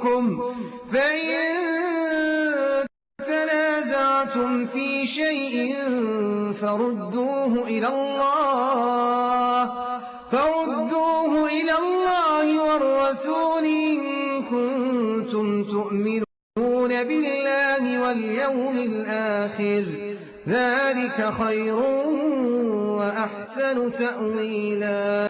منكم فإن تنازعتم في شيء فردوه إلى الله والرسول إن كنتم تؤمنون بالله واليوم الآخر ذلك خير وأحسن تأويلا.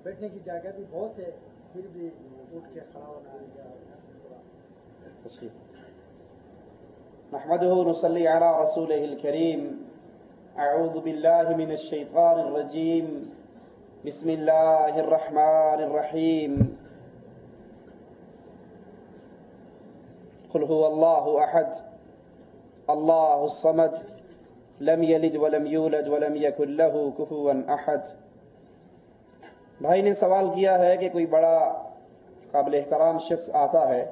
بیٹھنے کی جگہ بھی بہت ہے پھر بھی اٹھ کے کھڑا ہونا یا نحمده ونصلي على رسوله الكريم اعوذ بالله من الشيطان الرجيم بسم الله الرحمن الرحيم قل هو الله احد الله الصمد لم يلد ولم يولد ولم يكن له كفوا احد. بھائی نے سوال کیا ہے کہ کوئی بڑا قابل احترام شخص آتا ہے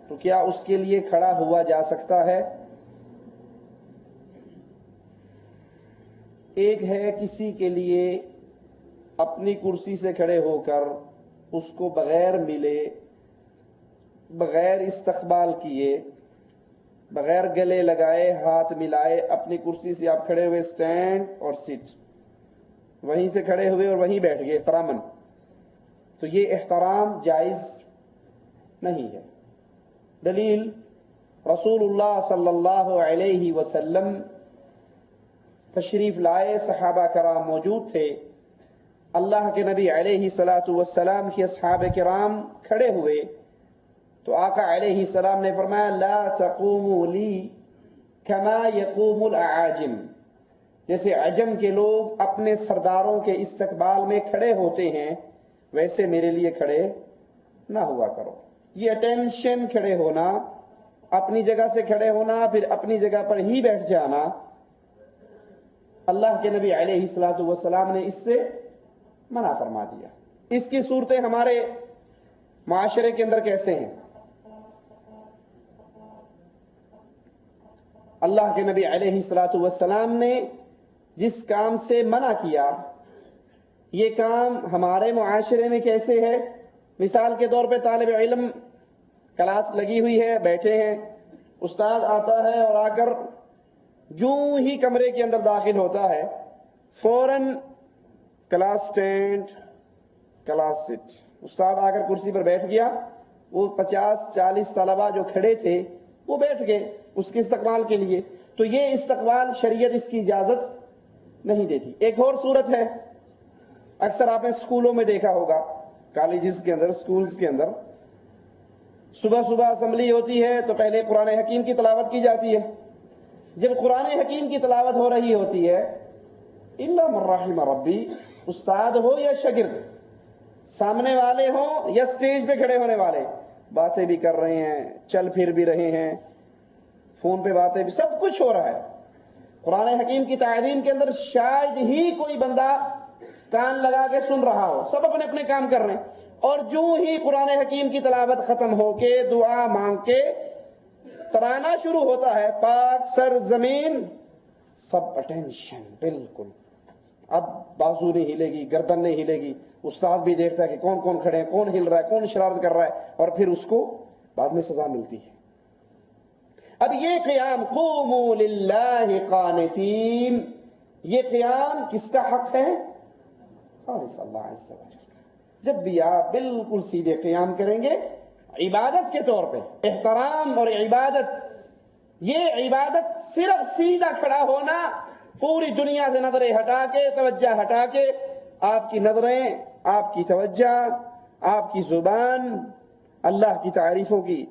تو کیا اس کے لیے کھڑا ہوا جا سکتا ہے؟ ایک ہے کسی کے لیے اپنی کرسی سے کھڑے ہو کر اس کو بغیر ملے، بغیر استقبال کیے، بغیر گلے لگائے، ہاتھ ملائے، اپنی کرسی سے آپ کھڑے ہوئے، سٹینڈ اور سٹ، وہیں سے کھڑے ہوئے اور وہیں بیٹھ گئے احتراماً، تو یہ احترام جائز نہیں ہے. دلیل رسول اللہ صلی اللہ علیہ وسلم تشریف لائے، صحابہ کرام موجود تھے، اللہ کے نبی علیہ السلام کی اصحاب کرام کھڑے ہوئے تو آقا علیہ السلام نے فرمایا لا تقوموا لی کما یقوم الاعاجم، جیسے عجم کے لوگ اپنے سرداروں کے استقبال میں کھڑے ہوتے ہیں ویسے میرے لیے کھڑے نہ ہوا کرو. یہ اٹینشن کھڑے ہونا، اپنی جگہ سے کھڑے ہونا پھر اپنی جگہ پر ہی بیٹھ جانا، اللہ کے نبی علیہ السلام نے اس سے منع فرما دیا. اس کی صورتیں ہمارے معاشرے کے اندر کیسے ہیں؟ اللہ کے نبی علیہ السلام نے جس کام سے منع کیا، یہ کام ہمارے معاشرے میں کیسے ہے؟ مثال کے طور پہ طالب علم کلاس لگی ہوئی ہے، بیٹھے ہیں، استاد آتا ہے اور آ کر جو ہی کمرے کے اندر داخل ہوتا ہے فوراً کلاس سٹینڈ، کلاس سٹ، استاد آ کر کرسی پر بیٹھ گیا، وہ 50-40 طلبہ جو کھڑے تھے وہ بیٹھ گئے اس کے استقبال کے لیے. تو یہ استقبال شریعت اس کی اجازت نہیں دیتی. ایک اور صورت ہے، اکثر آپ نے اسکولوں میں دیکھا ہوگا، کالجز کے اندر، اسکولز کے اندر صبح صبح اسمبلی ہوتی ہے تو پہلے قرآن حکیم کی تلاوت کی جاتی ہے. جب قرآن حکیم کی تلاوت ہو رہی ہوتی ہے، الا من رحم ربی، استاد ہو یا شاگرد، سامنے والے ہوں یا سٹیج پہ کھڑے ہونے والے، باتیں بھی کر رہے ہیں، چل پھر بھی رہے ہیں، فون پہ باتیں بھی، سب کچھ ہو رہا ہے. قرآن حکیم کی تعلیم کے اندر شاید ہی کوئی بندہ کان لگا کے سن رہا ہو، سب اپنے اپنے کام کر رہے ہیں، اور جو ہی قرآن حکیم کی تلاوت ختم ہو کے دعا مانگ کے ترانہ شروع ہوتا ہے، پاک سر زمین، سب اٹینشن، بالکل اب بازو نہیں ہلے گی، گردن نہیں ہلے گی، استاد بھی دیکھتا ہے کہ کون کون کھڑے ہیں، کون ہل رہا ہے، کون شرارت کر رہا ہے، اور پھر اس کو بعد میں سزا ملتی ہے۔ اب یہ قیام قوموا للہ قانتین، یہ قیام کس کا حق ہے؟ خالص اللہ عز و جل کا۔ جب بھی آپ بالکل سیدھے قیام کریں گے عبادت کے طور پہ، احترام اور عبادت، یہ عبادت صرف سیدھا کھڑا ہونا، پوری دنیا سے نظریں ہٹا کے، توجہ ہٹا کے، آپ کی نظریں، آپ کی توجہ، آپ کی زبان اللہ کی تعریفوں کی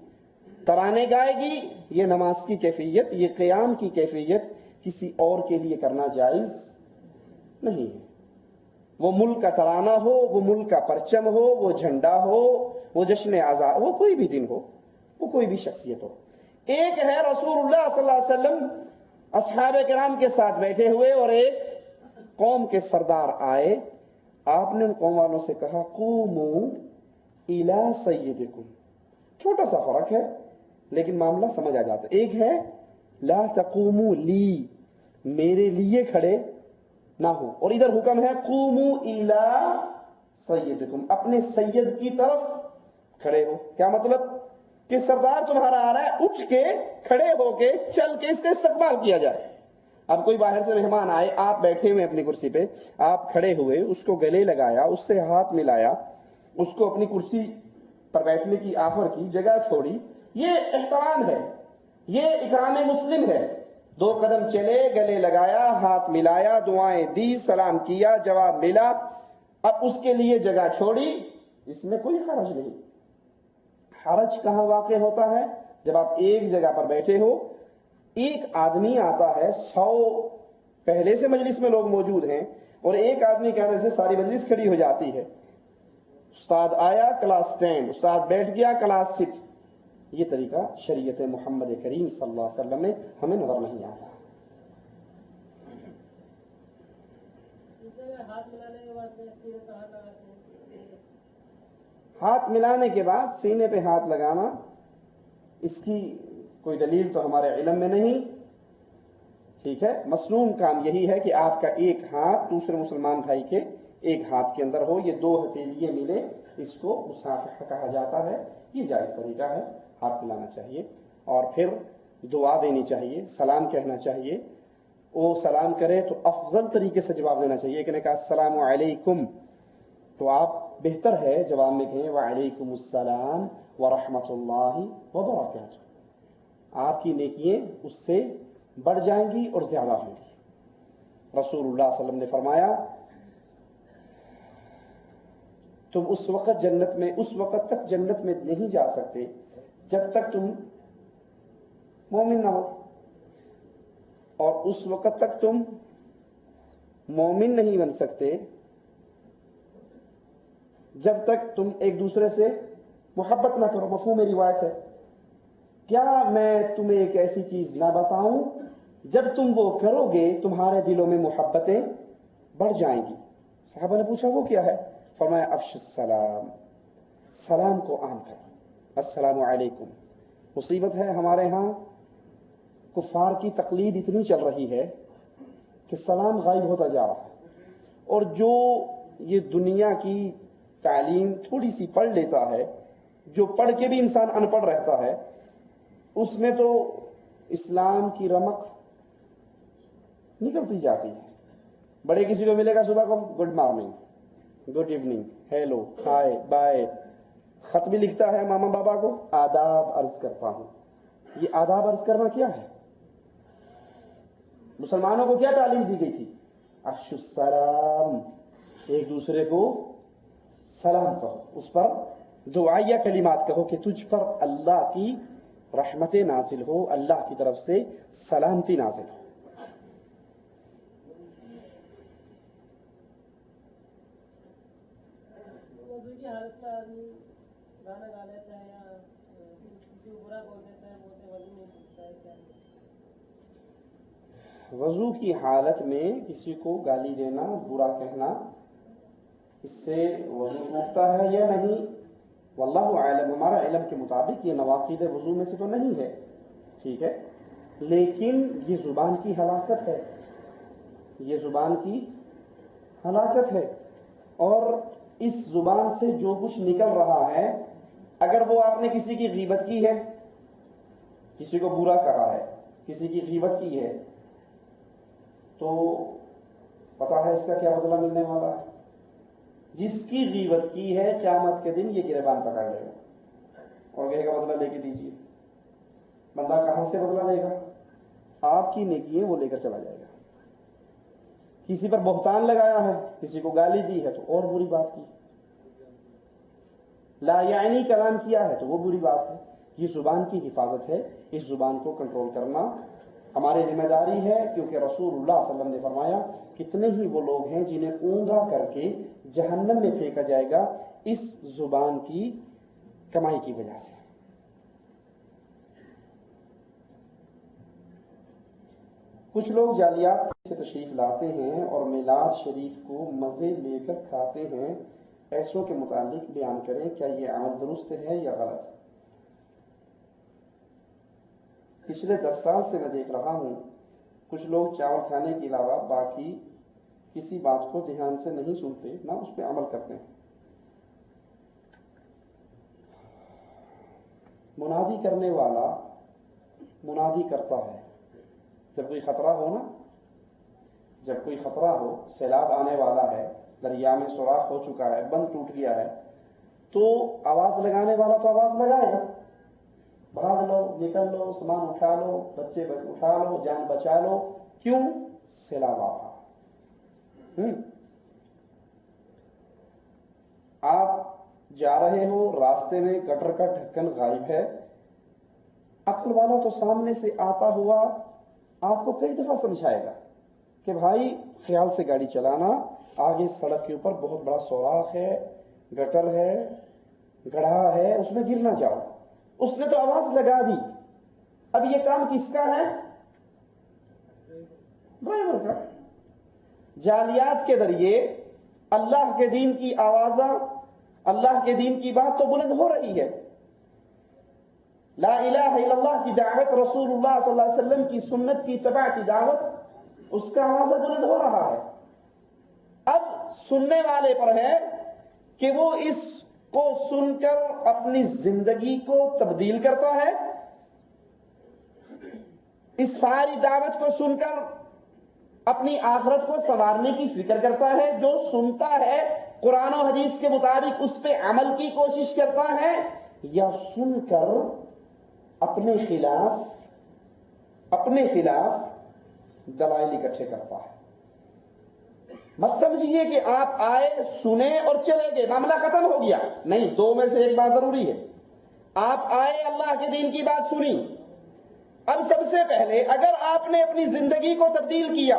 ترانے گائے گی، یہ نماز کی کیفیت، یہ قیام کی کیفیت کسی اور کے لیے کرنا جائز نہیں ہے۔ وہ ملک کا ترانہ ہو، وہ ملک کا پرچم ہو، وہ جھنڈا ہو، وہ جشن آزاد، وہ کوئی بھی دن ہو، وہ کوئی بھی شخصیت ہو۔ ایک ہے رسول اللہ صلی اللہ علیہ وسلم اصحاب کرام کے ساتھ بیٹھے ہوئے، اور ایک قوم کے سردار آئے، آپ نے ان قوم والوں سے کہا قوموا الی سیدکم۔ چھوٹا سا فرق ہے لیکن معاملہ سمجھ آ جاتا ہے۔ ایک ہے لا تقوموا لی، میرے لیے کھڑے نہ ہو، اور ادھر حکم ہے قوموا الی سیدکم، اپنے سید کی طرف کھڑے ہو۔ کیا مطلب؟ کہ سردار تمہارا آ رہا ہے، اٹھ کے کھڑے ہو کے چل کے اس کا استقبال کیا جائے۔ اب کوئی باہر سے مہمان آئے، آپ بیٹھے ہوئے اپنی کرسی پہ، آپ کھڑے ہوئے، اس کو گلے لگایا، اس سے ہاتھ ملایا، اس کو اپنی کرسی پر بیٹھنے کی آفر کی، جگہ چھوڑی، یہ احترام ہے، یہ اکرام مسلم ہے۔ 2 قدم چلے، گلے لگایا، ہاتھ ملایا، دعائیں دی، سلام کیا، جواب ملا، اب اس کے لیے جگہ چھوڑی، اس میں کوئی حرج نہیں۔ حرج کہاں واقع ہوتا ہے؟ جب آپ ایک جگہ پر بیٹھے ہو، ایک آدمی آتا ہے، 100 پہلے سے مجلس میں لوگ موجود ہیں، اور ایک آدمی کہنے سے ساری مجلس کھڑی ہو جاتی ہے۔ استاد آیا، کلاس 10، استاد بیٹھ گیا، کلاس 6۔ یہ طریقہ شریعت محمد کریم صلی اللہ علیہ وسلم میں ہمیں نظر نہیں آتا۔ ہاتھ ملانے کے بعد سینے پہ ہاتھ لگانا، اس کی کوئی دلیل تو ہمارے علم میں نہیں، ٹھیک ہے۔ مسنون کام یہی ہے کہ آپ کا ایک ہاتھ دوسرے مسلمان بھائی کے ایک ہاتھ کے اندر ہو، یہ 2 ہتھیلیاں ملے، اس کو مصافحہ کہا جاتا ہے۔ یہ جائز طریقہ ہے، ہاتھ ملانا چاہیے، اور پھر دعا دینی چاہیے، سلام کہنا چاہیے۔ وہ سلام کرے تو افضل طریقے سے جواب دینا چاہیے۔ ایک نے کہا السلام علیکم، تو آپ بہتر ہے جواب میں کہیں وعلیکم السلام ورحمۃ اللہ وبرکاتہ۔ آپ کی نیکیاں اس سے بڑھ جائیں گی اور زیادہ ہوں گی۔ رسول اللہ صلی اللہ علیہ وسلم نے فرمایا تم اس وقت تک جنت میں نہیں جا سکتے جب تک تم مومن نہ ہو، اور اس وقت تک تم مومن نہیں بن سکتے جب تک تم ایک دوسرے سے محبت نہ کرو۔ مفہوم روایت ہے، کیا میں تمہیں ایک ایسی چیز نہ بتاؤں جب تم وہ کرو گے تمہارے دلوں میں محبتیں بڑھ جائیں گی؟ صحابہ نے پوچھا وہ کیا ہے؟ فرمایا افشوا السلام، سلام کو عام کرو، السلام علیکم۔ مصیبت ہے ہمارے ہاں کفار کی تقلید اتنی چل رہی ہے کہ سلام غائب ہوتا جا رہا ہے، اور جو یہ دنیا کی تعلیم تھوڑی سی پڑھ لیتا ہے، جو پڑھ کے بھی انسان ان پڑھ رہتا ہے، اس میں تو اسلام کی رمق نکلتی جاتی ہے۔ بڑے کسی کو ملے گا صبح کو good morning, good evening, hello, hi, bye, خط بھی لکھتا ہے ماما بابا کو، آداب عرض کرتا ہوں۔ یہ آداب عرض کرنا کیا ہے؟ مسلمانوں کو کیا تعلیم دی گئی تھی؟ افشوا السلام، ایک دوسرے کو سلام کہو، اس پر دعائیہ کلمات کہو کہ تجھ پر اللہ کی رحمت نازل ہو، اللہ کی طرف سے سلامتی نازل ہو۔ وضو کی حالت کا آدمی گانا گا لیتا ہے یا کسی کو برا بول دیتا ہے، بولتے وضو نہیں ٹوٹتا ہے، کیا؟ وضو کی حالت میں کسی کو گالی دینا، برا کہنا، اس سے وضو ٹوٹتا ہے یا نہیں؟ واللہ اعلم، ہمارا علم کے مطابق یہ نواقض وضو میں سے تو نہیں ہے، ٹھیک ہے، لیکن یہ زبان کی ہلاکت ہے، یہ زبان کی ہلاکت ہے. اور اس زبان سے جو کچھ نکل رہا ہے، اگر وہ آپ نے کسی کی غیبت کی ہے، کسی کو برا کہا ہے، کسی کی غیبت کی ہے، تو پتا ہے اس کا کیا بدلہ ملنے والا ہے؟ جس کی غیبت کی ہے قیامت کے دن یہ گریبان پکڑ لے گا اور کہے گا بدلہ لے کے دیجیے. بندہ کہاں سے بدلہ لے گا؟ آپ کی نیکیاں وہ لے کر چلا جائے گا. کسی پر بہتان لگایا ہے، کسی کو گالی دی ہے تو اور بری بات کی، لا یعنی کلام کیا ہے تو وہ بری بات ہے. یہ زبان کی حفاظت ہے، اس زبان کو کنٹرول کرنا ہماری ذمہ داری ہے، کیونکہ رسول اللہ صلی اللہ علیہ وسلم نے فرمایا کتنے ہی وہ لوگ ہیں جنہیں اونگا کر کے جہنم میں پھینکا جائے گا اس زبان کی کمائی کی وجہ سے. کچھ لوگ جعلیات سے تشریف لاتے ہیں اور میلاد شریف کو مزے لے کر کھاتے ہیں. ایسوں کے متعلق بیان کریں، کیا یہ عمل درست ہے یا غلط؟ پچھلے 10 سال سے میں دیکھ رہا ہوں کچھ لوگ چاول کھانے کے علاوہ باقی کسی بات کو دھیان سے نہیں سنتے، نہ اس پہ عمل کرتے ہیں. منادی کرنے والا منادی کرتا ہے جب کوئی خطرہ ہو نا، جب کوئی خطرہ ہو، سیلاب آنے والا ہے، دریا میں سوراخ ہو چکا ہے، بند ٹوٹ گیا ہے، تو آواز لگانے والا تو آواز لگائے گا، بھاگ لو، نکل لو، سامان اٹھا لو، بچے اٹھا لو، جان بچا لو. کیوں؟ سیلاب آ رہا. آپ جا رہے ہو، راستے میں گٹر کا ڈھکن غائب ہے، عقل والا تو سامنے سے آتا ہوا آپ کو کئی دفعہ سمجھائے گا کہ بھائی خیال سے گاڑی چلانا، آگے سڑک کے اوپر بہت بڑا سوراخ ہے، گٹر ہے، گڑھا ہے، اس میں گر نہ جاؤ. اس نے تو آواز لگا دی. اب یہ کام کس کا ہے؟ ڈرائیور کا. جعلیات کے ذریعے اللہ کے دین کی آوازاں، اللہ کے دین کی بات تو بلند ہو رہی ہے. لا الہ الا اللہ کی دعوت، رسول اللہ صلی اللہ علیہ وسلم کی سنت کی اتباع کی دعوت، اس کا آواز بلند ہو رہا ہے. اب سننے والے پر ہے کہ وہ اس کو سن کر اپنی زندگی کو تبدیل کرتا ہے، اس ساری دعوت کو سن کر اپنی آخرت کو سنوارنے کی فکر کرتا ہے. جو سنتا ہے قرآن و حدیث کے مطابق اس پہ عمل کی کوشش کرتا ہے، یا سن کر اپنے خلاف دلائل اکٹھے کرتا ہے. مت سمجھیے کہ آپ آئے، سنے اور چلے گئے، معاملہ ختم ہو گیا. نہیں، دو میں سے ایک بات ضروری ہے. آپ آئے، اللہ کے دین کی بات سنی، اب سب سے پہلے اگر آپ نے اپنی زندگی کو تبدیل کیا،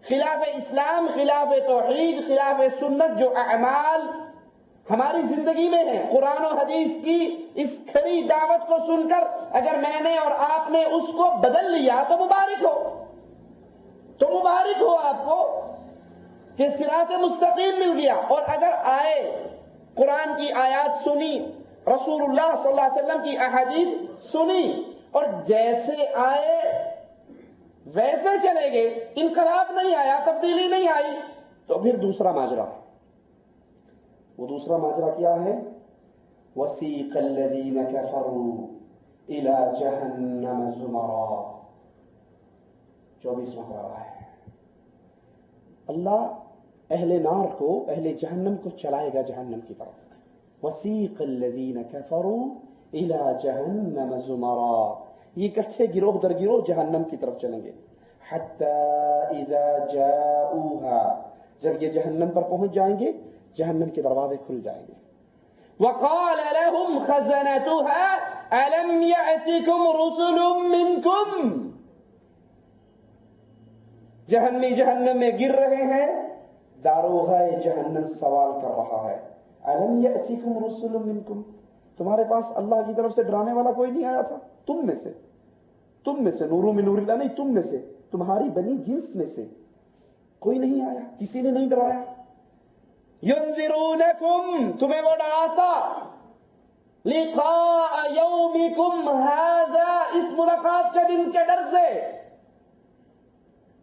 خلاف اسلام، خلاف توحید، خلاف سنت جو اعمال ہماری زندگی میں ہیں، قرآن و حدیث کی اس کھری دعوت کو سن کر اگر میں نے اور آپ نے اس کو بدل لیا تو مبارک ہو. تو مبارک ہو آپ کو کہ صراط مستقیم مل گیا. اور اگر آئے، قرآن کی آیات سنی، رسول اللہ صلی اللہ علیہ وسلم کی احادیث سنی، اور جیسے آئے ویسے چلے گئے، انقلاب نہیں آیا، تبدیلی نہیں آئی، تو پھر دوسرا ماجرا ہے. وہ دوسرا ماجرا کیا ہے؟ وَسِيقَ الَّذِينَ كَفَرُوا إِلَى جَهَنَّمَ زُمَرًا، 24واں پارہ ہے. اللہ اہل نار کو، اہل جہنم کو چلائے گا جہنم کی طرف. وَسِيقَ الَّذِينَ كَفَرُوا إِلَى جَهَنَّمَ زُمَرًا، یہ کٹھے گروہ در گروہ جہنم کی طرف چلیں گے. حَتَّى إِذَا جَاءُوهَا، جب یہ جہنم پر پہنچ جائیں گے، جہنم کے دروازے کھل جائیں گے. وَقَالَ لَهُمْ خَزَنَتُهَا أَلَمْ يَأْتِكُمْ رُسُلٌ مِّنْكُمْ، جہنمی جہنم میں گر رہے ہیں، داروغہ جہنم سوال کر رہا ہے، أَلَمْ يَأْتِكُمْ رُسُلٌ مِّنْكُمْ، تمہارے پاس اللہ کی طرف سے ڈرانے والا کوئی نہیں آیا تھا؟ تم میں سے، نور من نور اللہ نہیں، تم میں سے، تمہاری بنی جنس میں سے کوئی نہیں آیا، کسی نے نہیں ڈرایا. ينذرونکم، تمہیں وہ ڈراتا، لقاء یومکم ھذا، اس ملاقات کے دن کے ڈر سے.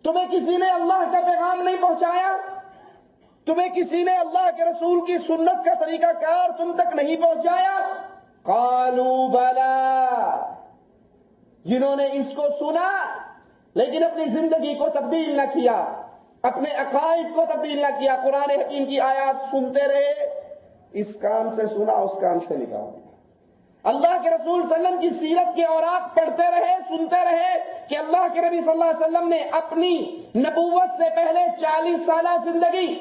تمہیں کسی نے اللہ کا پیغام نہیں پہنچایا، تمہیں کسی نے اللہ کے رسول کی سنت کا طریقہ کار تم تک نہیں پہنچایا؟ قالوا بلا، جنہوں نے اس کو سنا لیکن اپنی زندگی کو تبدیل نہ کیا، اپنے عقائد کو تبدیل نہ کیا، قرآن حکیم کی آیات سنتے رہے، اس کان سے سنا اس کان سے نکال دیا، اللہ کے رسول صلی اللہ علیہ وسلم کی سیرت کے اوراق پڑھتے رہے، سنتے رہے کہ اللہ کے نبی صلی اللہ علیہ وسلم نے اپنی نبوت سے پہلے 40 سالہ زندگی،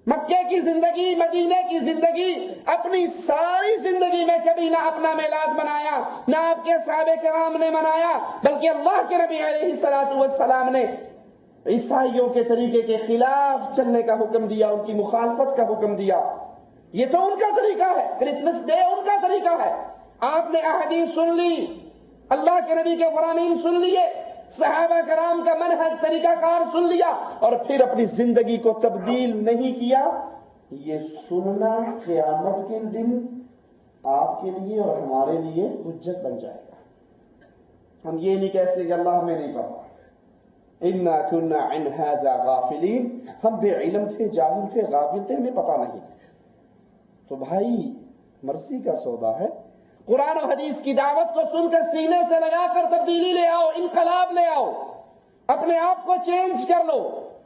مکے کی زندگی، مدینے کی زندگی، اپنی ساری زندگی میں کبھی نہ اپنا میلاد منایا، نہ آپ کے صحابہ کرام نے منایا، بلکہ اللہ کے نبی علیہ الصلوۃ والسلام نے عیسائیوں کے طریقے کے خلاف چلنے کا حکم دیا، ان کی مخالفت کا حکم دیا۔ یہ تو ان کا طریقہ ہے، کرسمس ڈے ان کا طریقہ ہے۔ آپ نے احادیث سن لی، اللہ کے نبی کے فرامین سن لیے، صحابہ کرام کا منہج طریقہ کار سن لیا، اور پھر اپنی زندگی کو تبدیل نہیں کیا۔ یہ سننا قیامت کے دن آپ کے لیے اور ہمارے لیے حجت بن جائے گا۔ ہم یہ نہیں کہہ سکتے کہ اللہ ہمیں نہیں پتا، اِنَّا كُنَّا عَنْ هَذَا غَافِلِينَ، ہم بے علم تھے، جاہل تھے، غافل تھے، ہمیں پتا نہیں تھا۔ تو بھائی مرضی کا سودا ہے، قرآن و حدیث کی دعوت کو سن کر سینے سے لگا کر تبدیلی لے آؤ، انقلاب لے آؤ، اپنے آپ کو چینج کر لو،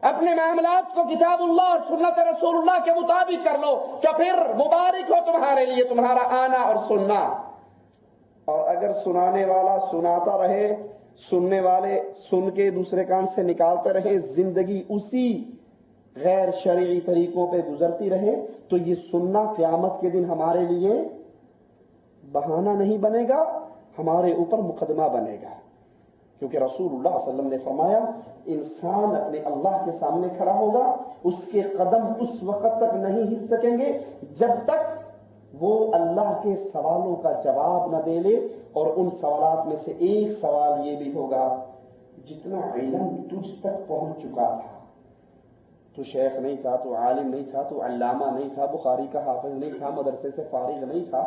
اپنے معاملات کو کتاب اللہ اور سنت رسول اللہ کے مطابق کر لو، تو پھر مبارک ہو تمہارے لیے تمہارا آنا اور سننا۔ اور اگر سنانے والا سناتا رہے، سننے والے سن کے دوسرے کان سے نکالتے رہے، زندگی اسی غیر شرعی طریقوں پہ گزرتی رہے، تو یہ سننا قیامت کے دن ہمارے لیے بہانہ نہیں بنے گا، ہمارے اوپر مقدمہ بنے گا۔ کیونکہ رسول اللہ صلی اللہ علیہ وسلم نے فرمایا انسان اپنے اللہ کے سامنے کھڑا ہوگا، اس کے قدم اس وقت تک نہیں ہل سکیں گے جب تک وہ اللہ کے سوالوں کا جواب نہ دے لے، اور ان سوالات میں سے ایک سوال یہ بھی ہوگا، جتنا علم تجھ تک پہنچ چکا تھا، تو شیخ نہیں تھا، تو عالم نہیں تھا، تو علامہ نہیں تھا، بخاری کا حافظ نہیں تھا، مدرسے سے فارغ نہیں تھا،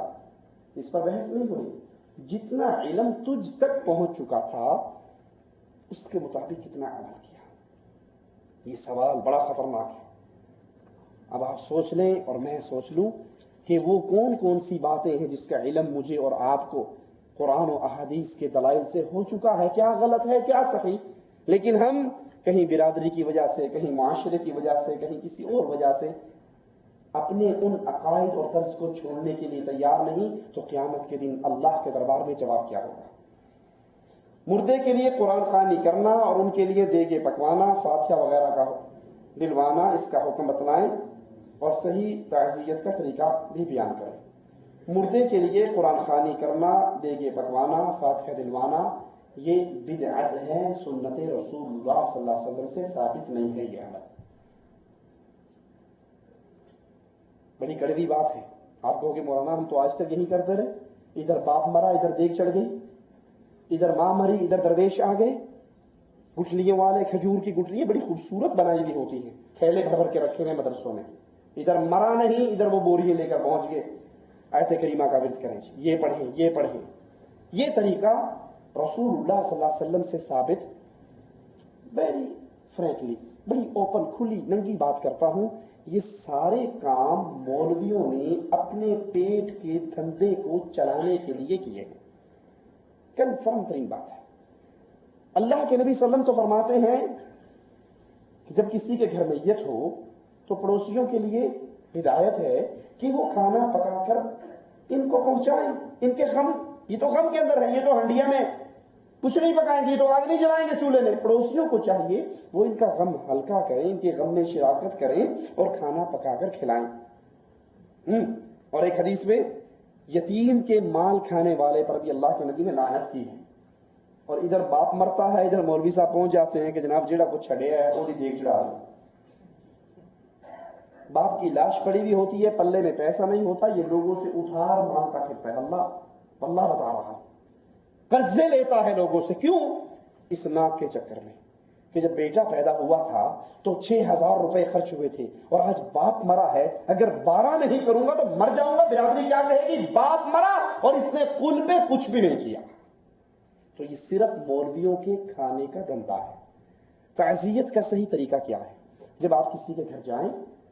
اس پر بحث نہیں ہوئی، جتنا علم تجھ تک پہنچ چکا تھا اس کے مطابق کتنا عمل کیا۔ یہ سوال بڑا خطرناک ہے۔ اب آپ سوچ لیں اور میں سوچ لوں کہ وہ کون کون سی باتیں ہیں جس کا علم مجھے اور آپ کو قرآن و احادیث کے دلائل سے ہو چکا ہے، کیا غلط ہے کیا صحیح، لیکن ہم کہیں برادری کی وجہ سے، کہیں معاشرے کی وجہ سے، کہیں کسی اور وجہ سے اپنے ان عقائد اور طرز کو چھوڑنے کے لیے تیار نہیں، تو قیامت کے دن اللہ کے دربار میں جواب کیا ہوگا؟ مردے کے لیے قرآن خوانی کرنا اور ان کے لیے دیگے پکوانا، فاتحہ وغیرہ کا دلوانا، اس کا حکم بتلائیں اور صحیح تعزیت کا طریقہ بھی بیان کریں۔ مردے کے لیے قرآن خوانی کرنا، دیگے پکوانا، فاتحہ دلوانا، یہ بدعت ہے، سنت رسول اللہ صلی اللہ علیہ وسلم سے ثابت نہیں ہے یہ عمل۔ بڑی کڑوی بات ہے۔ آپ کہو گے مولانا ہم تو آج تک یہی کرتے رہے، ادھر باپ مرا ادھر دیگ چڑھ گئی، ادھر ماں مری ادھر درویش آ گئے، گٹلیوں والے کھجور کی گٹلیاں بڑی خوبصورت بنائی ہوئی ہوتی ہیں، تھیلے بھر بھر کے رکھے ہوئے مدرسوں میں، ادھر مرا نہیں ادھر وہ بوریاں لے کر پہنچ گئے، آیت کریمہ کا ورد کریں، یہ پڑھیں یہ پڑھیں۔ یہ طریقہ رسول اللہ صلی اللہ علیہ وسلم سے ثابت، ویری فرینکلی، بڑی اوپن کھلی ننگی بات کرتا ہوں، یہ سارے کام مولویوں نے اپنے پیٹ کے دھندے کو چلانے کے لیے کیے ہیں، کنفرم ترین بات ہے۔ اللہ کے نبی صلی اللہ علیہ وسلم تو فرماتے ہیں کہ جب کسی کے گھر میت ہو تو پڑوسیوں کے لیے ہدایت ہے کہ وہ کھانا پکا کر ان کو پہنچائیں، ان کے غم، یہ تو غم کے اندر ہے، یہ تو ہنڈیا میں کچھ نہیں پکائیں گے، یہ تو آگ نہیں جلائیں گے چولہے میں، پڑوسیوں کو چاہیے وہ ان کا غم ہلکا کریں، ان کے غم میں شراکت کریں اور کھانا پکا کر کھلائیں۔ اور ایک حدیث میں یتیم کے مال کھانے والے پر بھی اللہ کے نبی نے لعنت کی ہے۔ اور ادھر باپ مرتا ہے، ادھر مولوی صاحب پہنچ جاتے ہیں کہ جناب جیڑا کچھ چھڑیا ہے وہ بھی دیکھ چڑھا دیں۔ باپ کی لاش پڑی ہوئی ہوتی ہے، پلے میں پیسہ نہیں ہوتا، یہ لوگوں سے ادھار مانگتا پھرتا ہے، اللہ بتا رہا، قرضے لیتا ہے لوگوں سے، کیوں؟ اس ناک کے چکر میں کہ جب بیٹا پیدا ہوا تھا تو 6,000 روپے خرچ ہوئے تھے، اور آج باپ مرا ہے، اگر 12 نہیں کروں گا تو مر جاؤں گا، برادری کیا کہے گی؟ باپ مرا اور اس نے کل پہ کچھ بھی نہیں کیا۔ تو یہ صرف مولویوں کے کھانے کا دھندا ہے۔ تعزیت کا صحیح طریقہ کیا ہے؟ جب آپ کسی کے گھر جائیں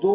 2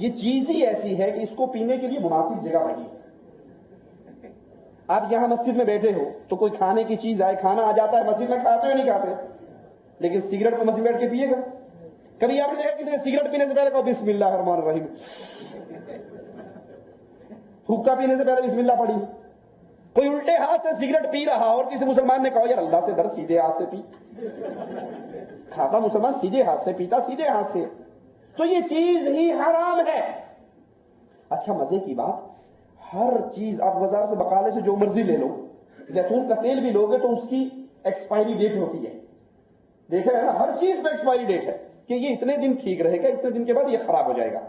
یہ چیز ہی ایسی ہے کہ اس کو پینے کے لیے مناسب جگہ وہی ہے. آپ یہاں مسجد میں بیٹھے ہو تو کوئی کھانے کی چیز آئے, کھانا آ جاتا ہے, مسجد میں کھاتے ہو نہیں کھاتے, لیکن سگریٹ کو مسجد بیٹھ کے پیے گا. کبھی آپ نے دیکھا کسی نے سگریٹ پینے سے پہلے کہو بسم اللہ الرحمن الرحیم, حقہ پینے سے پہلے بسم اللہ پڑھی. کوئی الٹے ہاتھ سے سگریٹ پی رہا اور کسی مسلمان نے کہا یار اللہ سے ڈر, سیدھے ہاتھ سے پی. کھاتا مسلمان سیدھے ہاتھ سے, پیتا سیدھے ہاتھ سے. تو یہ چیز ہی حرام ہے. اچھا مزے کی بات, ہر چیز آپ بازار سے بقالے سے جو مرضی لے لو, زیتون کا تیل بھی لوگے تو اس کی ایکسپائری ڈیٹ ہوتی ہے. دیکھا ہے نا, ہر چیز پہ ایکسپائری ڈیٹ ہے کہ یہ اتنے دن ٹھیک رہے گا, اتنے دن کے بعد یہ خراب ہو جائے گا.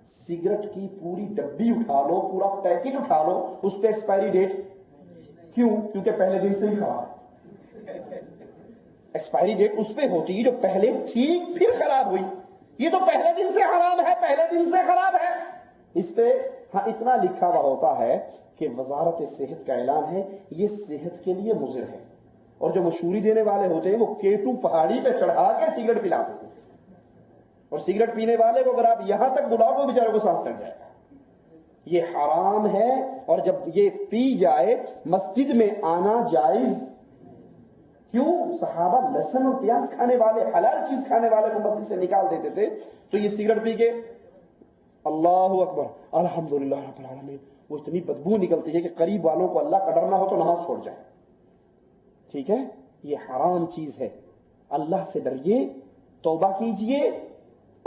سگریٹ کی پوری ڈبی اٹھا لو, پورا پیکٹ اٹھا لو, اس پہ ایکسپائری ڈیٹ کیوں؟ کیونکہ پہلے دن سے ہی خراب ہے. ایکسپائری ڈیٹ اس پہ ہوتی ہے جو پہلے ٹھیک پھر خراب ہوئی. یہ تو پہلے دن سے حرام ہے, پہلے دن سے خراب ہے. اس پہ ہاں اتنا لکھا ہوا ہوتا ہے کہ وزارت صحت کا اعلان ہے یہ صحت کے لیے مضر ہے, اور جو مشہوری دینے والے ہوتے ہیں وہ کیٹو پہاڑی پہ چڑھا کے سگریٹ پلاتے ہیں, اور سگریٹ پینے والے کو اگر آپ یہاں تک بلاؤ تو بیچارے کو سانس چڑھ جائے گا. یہ حرام ہے, اور جب یہ پی جائے مسجد میں آنا جائز. کیوں؟ صحابہ لہسن اور پیاز کھانے والے, حلال چیز کھانے والے کو مسجد سے نکال دیتے تھے, تو یہ سگریٹ پی کے اللہ اکبر الحمدللہ رب العالمین, وہ اتنی بدبو نکلتی ہے کہ قریب والوں کو اللہ کا ڈر نہ ہو تو نماز چھوڑ جائے. ٹھیک ہے, یہ حرام چیز ہے. اللہ سے ڈریے, توبہ کیجئے,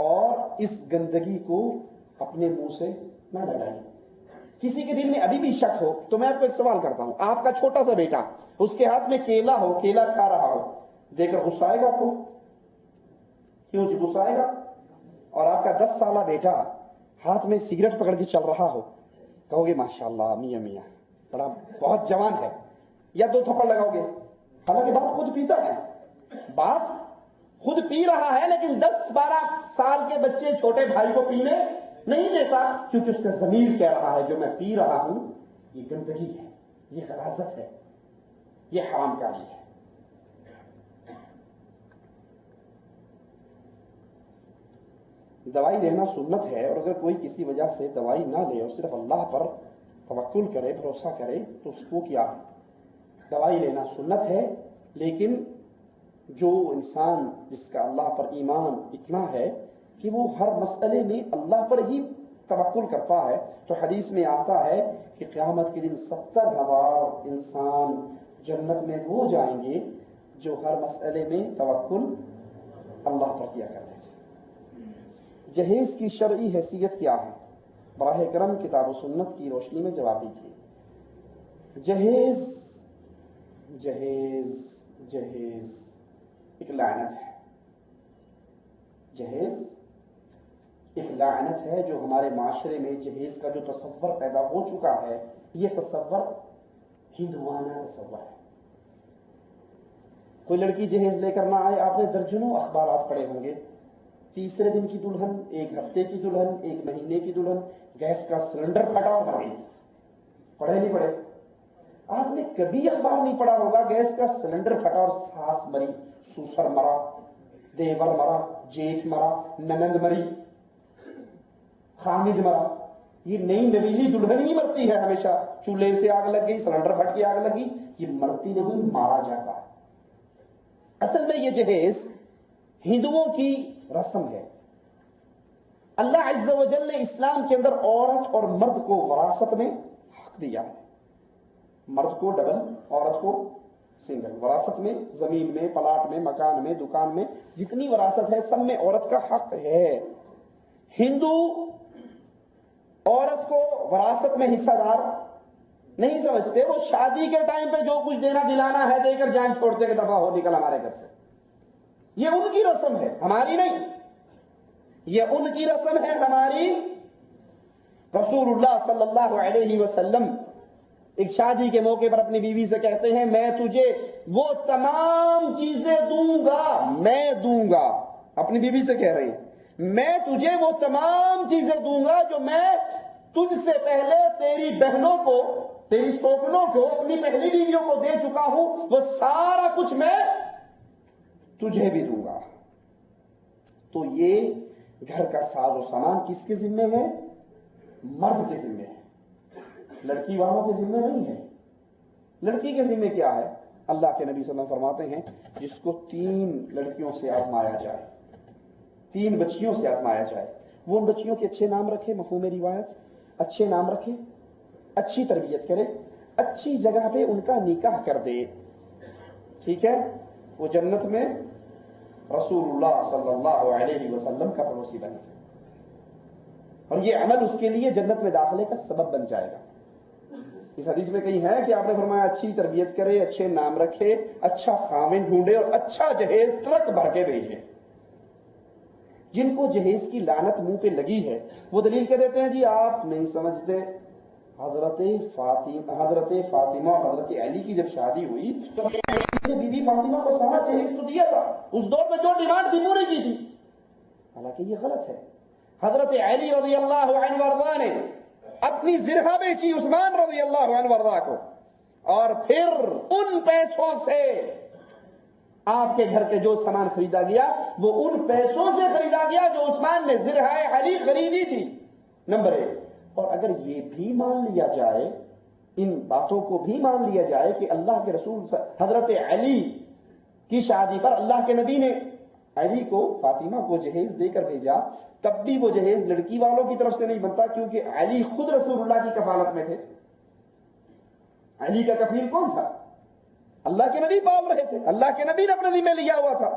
اور اس گندگی کو اپنے منہ سے نہ لگائیے. کسی کے دل میں ابھی بھی شک ہو تو میں آپ کو ایک سوال کرتا ہوں, آپ کا چھوٹا سا بیٹا, اس کے ہاتھ میں کیلا ہو, کیلا کھا رہا ہو, دیکھ کر غصہ آئے گا آپ کو؟ کیوں جی غصہ آئے گا؟ اور آپ کا 10 سالہ بیٹا ہاتھ میں سگریٹ پکڑ کے چل رہا ہو, کہو گے ماشاءاللہ میاں میاں بڑا بہت جوان ہے, یا 2 تھپڑ لگاؤ گے؟ حالانکہ بات خود پیتا ہے, بات خود پی رہا ہے, لیکن 10-12 سال کے بچے چھوٹے بھائی کو پینے نہیں دیتا, کیونکہ اس کا ضمیر کہہ رہا ہے جو میں پی رہا ہوں یہ گندگی ہے, یہ غلاظت ہے, یہ حرام کاری ہے. دوائی لینا سنت ہے, اور اگر کوئی کسی وجہ سے دوائی نہ لے اور صرف اللہ پر توکل کرے, بھروسہ کرے, تو اس کو کیا ہے؟ دوائی لینا سنت ہے, لیکن جو انسان جس کا اللہ پر ایمان اتنا ہے کہ وہ ہر مسئلے میں اللہ پر ہی توکل کرتا ہے, تو حدیث میں آتا ہے کہ قیامت کے دن 70,000 انسان جنت میں وہ جائیں گے جو ہر مسئلے میں توکل اللہ پر کیا کرتے تھے. جہیز کی شرعی حیثیت کیا ہے؟ براہ کرم کتاب و سنت کی روشنی میں جواب دیجیے. جہیز جہیز جہیز ایک لعنت ہے. جہیز ایک لعنت ہے جو ہمارے معاشرے میں جہیز کا جو تصور پیدا ہو چکا ہے, یہ تصور ہندوانہ تصور ہے. کوئی لڑکی جہیز لے کر نہ آئے, آپ نے درجنوں اخبارات پڑھے ہوں گے, 3 دن کی دلہن, 1 ہفتے کی دلہن, 1 مہینے کی دلہن, گیس کا سلنڈر پھٹا اور مر گئی. پڑھے نہیں پڑھے؟ آپ نے کبھی اخبار نہیں پڑھا ہوگا گیس کا سلنڈر پھٹا اور ساس مری, سوسر مرا, دیور مرا, جیٹھ مرا, ننند مری, خامد مرا. یہ نئی نویلی دلہن ہی مرتی ہے ہمیشہ. چولہے سے آگ لگ گئی, سلنڈر پھٹ کے آگ لگی, یہ مرتی نہیں, مارا جاتا ہے. اصل میں یہ جہیز ہندوؤں کی رسم ہے. اللہ عز و جل نے اسلام کے اندر عورت اور مرد کو وراثت میں حق دیا ہے. مرد کو ڈبل, عورت کو سنگل. وراثت میں زمین میں, پلاٹ میں, مکان میں, دکان میں, جتنی وراثت ہے سب میں عورت کا حق ہے. ہندو عورت کو وراثت میں حصہ دار نہیں سمجھتے. وہ شادی کے ٹائم پہ جو کچھ دینا دلانا ہے دے کر جان چھوڑتے کہ دفعہ ہو, نکل ہمارے گھر سے. یہ ان کی رسم ہے, ہماری نہیں. یہ ان کی رسم ہے, ہماری. رسول اللہ صلی اللہ علیہ وسلم ایک شادی کے موقع پر اپنی بیوی سے کہتے ہیں میں تجھے وہ تمام چیزیں دوں گا, میں دوں گا. اپنی بیوی سے کہہ رہے ہیں میں تجھے وہ تمام چیزیں دوں گا جو میں تجھ سے پہلے تیری بہنوں کو, تیری سوکنوں کو, اپنی پہلی بیویوں کو دے چکا ہوں, وہ سارا کچھ میں تجھے بھی دوں گا. تو یہ گھر کا ساز و سامان کس کے ذمے ہے؟ مرد کے ذمے ہے، لڑکی والوں کے ذمے نہیں ہے۔ لڑکی کے ذمے کیا ہے؟ اللہ کے نبی صلی اللہ علیہ وسلم فرماتے ہیں جس کو 3 لڑکیوں سے آزمایا جائے، 3 بچیوں سے آزمایا جائے، وہ ان بچیوں کے اچھے نام رکھے، مفہوم روایت اچھے نام رکھے، اچھی تربیت کرے، اچھی جگہ پہ ان کا نکاح کر دے، ٹھیک ہے، وہ جنت میں رسول اللہ صلی اللہ علیہ وسلم کا پڑوسی بنے گا، اور یہ عمل اس کے لیے جنت میں داخلے کا سبب بن جائے گا۔ اس حدیث میں کہیں ہے کہ آپ نے فرمایا اچھی تربیت کرے، اچھے نام رکھے، اچھا خاوند ڈھونڈے اور اچھا جہیز ٹرک بھر کے بھیجے۔ جن کو جہیز کی لعنت منہ پہ لگی ہے وہ دلیل کہہ دیتے ہیں جی آپ نہیں سمجھتے، حضرت فاطمہ اور حضرت علی کی جب شادی ہوئی تو بی بی فاطمہ کو سارا جہیز تو دیا تھا، اس دور میں جو ڈیمانڈ تھی پوری کی تھی، حالانکہ یہ غلط ہے۔ حضرت علی رضی اللہ عنہ وارضا نے اپنی زرہ بیچی عثمان رضی اللہ عنہ وارضا کو، اور پھر ان پیسوں سے آپ کے گھر کے جو سامان خریدا گیا وہ ان پیسوں سے خریدا گیا جو عثمان نے زرہ علی خریدی تھی، نمبر 1۔ اور اگر یہ بھی مان لیا جائے، ان باتوں کو بھی مان لیا جائے کہ اللہ کے رسول حضرت علی کی شادی پر اللہ کے نبی نے علی کو فاطمہ کو جہیز دے کر بھیجا، تب بھی وہ جہیز لڑکی والوں کی طرف سے نہیں بنتا، کیونکہ علی خود رسول اللہ کی کفالت میں تھے۔ علی کا کفیل کون تھا؟ اللہ کے نبی پال رہے تھے، اللہ کے نبی نے اپنے ذمہ لیا ہوا تھا،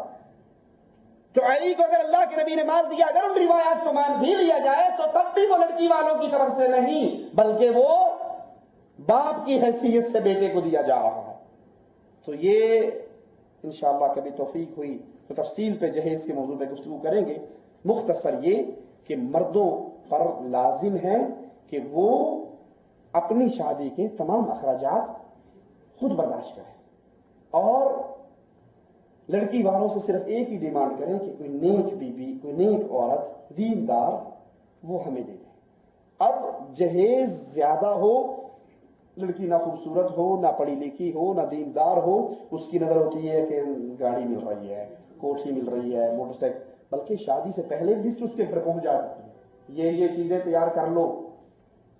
تو علی کو اگر اللہ کے نبی نے مال دیا، اگر ان روایات کو مان بھی لیا جائے تو تب بھی وہ لڑکی والوں کی طرف سے نہیں بلکہ وہ باپ کی حیثیت سے بیٹے کو دیا جا رہا ہے۔ تو یہ انشاءاللہ کبھی توفیق ہوئی تو تفصیل پہ جہیز کے موضوع پہ گفتگو کریں گے۔ مختصر یہ کہ مردوں پر لازم ہے کہ وہ اپنی شادی کے تمام اخراجات خود برداشت کریں، اور لڑکی والوں سے صرف ایک ہی ڈیمانڈ کریں کہ کوئی نیک بیوی، کوئی نیک عورت دیندار وہ ہمیں دے دیں۔ اب جہیز زیادہ ہو، لڑکی نہ خوبصورت ہو، نہ پڑھی لکھی ہو، نہ دیندار ہو، اس کی نظر ہوتی ہے کہ گاڑی مل رہی ہے، کوٹھی مل رہی ہے، موٹر سائیکل، بلکہ شادی سے پہلے لسٹ اس کے گھر پہنچ جاتی ہے، یہ چیزیں تیار کر لو۔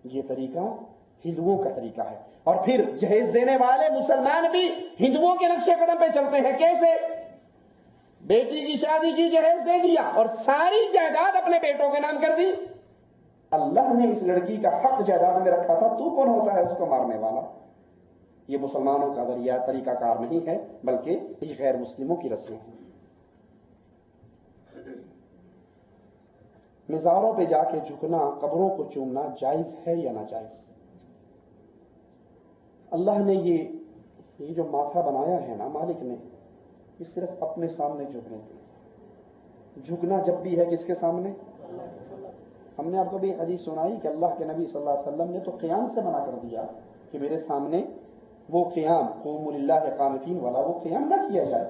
یہ طریقہ ہندوؤں کا طریقہ ہے، اور پھر جہیز دینے والے مسلمان بھی ہندوؤں کے نقشے قدم پہ چلتے ہیں۔ کیسے؟ بیٹی کی شادی کی، جہیز دے دیا اور ساری جائیداد اپنے بیٹوں کے نام کر دی۔ اللہ نے اس لڑکی کا حق جائیداد میں رکھا تھا، تو کون ہوتا ہے اس کو مارنے والا؟ یہ مسلمانوں کا طریقہ کار نہیں ہے، بلکہ یہ غیر مسلموں کی رسمیں ہیں۔ مزاروں پہ جا کے جھکنا، قبروں کو چومنا جائز ہے یا ناجائز؟ اللہ نے یہ جو ماتھا بنایا ہے نا مالک نے، یہ صرف اپنے سامنے جھکنے کے لیے۔ جھکنا جب بھی ہے کس کے سامنے؟ ہم نے آپ کو بھی حدیث سنائی کہ اللہ کے نبی صلی اللہ علیہ وسلم نے تو قیام سے منع کر دیا کہ میرے سامنے وہ قیام، قوموا للہ قانتین والا وہ قیام نہ کیا جائے۔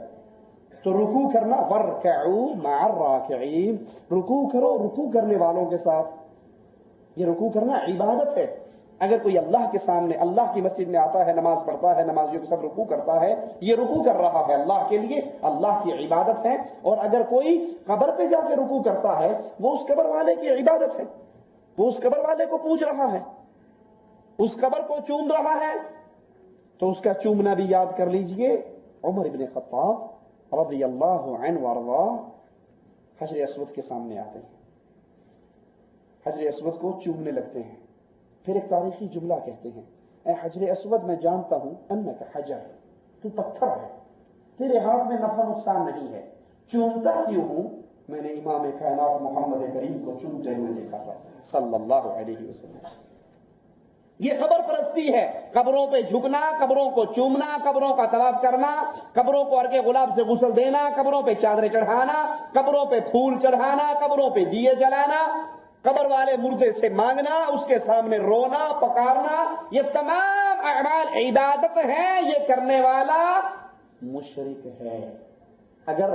تو رکوع کرنا، وارکعوا مع الراکعین، رکوع کرو رکوع کرنے والوں کے ساتھ۔ یہ رکوع کرنا عبادت ہے۔ اگر کوئی اللہ کے سامنے، اللہ کی مسجد میں آتا ہے، نماز پڑھتا ہے، نمازیوں کے ساتھ رکوع کرتا ہے، یہ رکوع کر رہا ہے اللہ کے لیے، اللہ کی عبادت ہے۔ اور اگر کوئی قبر پہ جا کے رکوع کرتا ہے، وہ اس قبر والے کی عبادت ہے، وہ اس قبر والے کو پوچھ رہا ہے، اس قبر کو چوم رہا ہے۔ تو اس کا چومنا بھی یاد کر لیجئے۔ عمر ابن خطاب رضی اللہ عنہ وارضا حجر اسود کے سامنے آتے ہیں، حجر اسود کو چومنے لگتے ہیں، پھر ایک تاریخی جملہ کہتے ہیں، اے حجر اسود میں جانتا ہوں انک حجر، تو پتھر ہے، تیرے ہاتھ میں نفع نقصان نہیں ہے، چومتا کیوں ہوں؟ میں نے امام کائنات محمد کریم کو چومتے ہوئے دیکھا تھا صلی اللہ علیہ وسلم۔ یہ قبر پرستی ہے، قبروں پہ جھکنا، قبروں کو چومنا، قبروں کا طواف کرنا، قبروں کو عرق گلاب سے غسل دینا، قبروں پہ چادریں چڑھانا، قبروں پہ پھول چڑھانا، قبروں پہ دیے جلانا، قبر والے مردے سے مانگنا، اس کے سامنے رونا پکارنا، یہ تمام اعمال عبادت ہیں۔ یہ کرنے والا مشرک ہے۔ اگر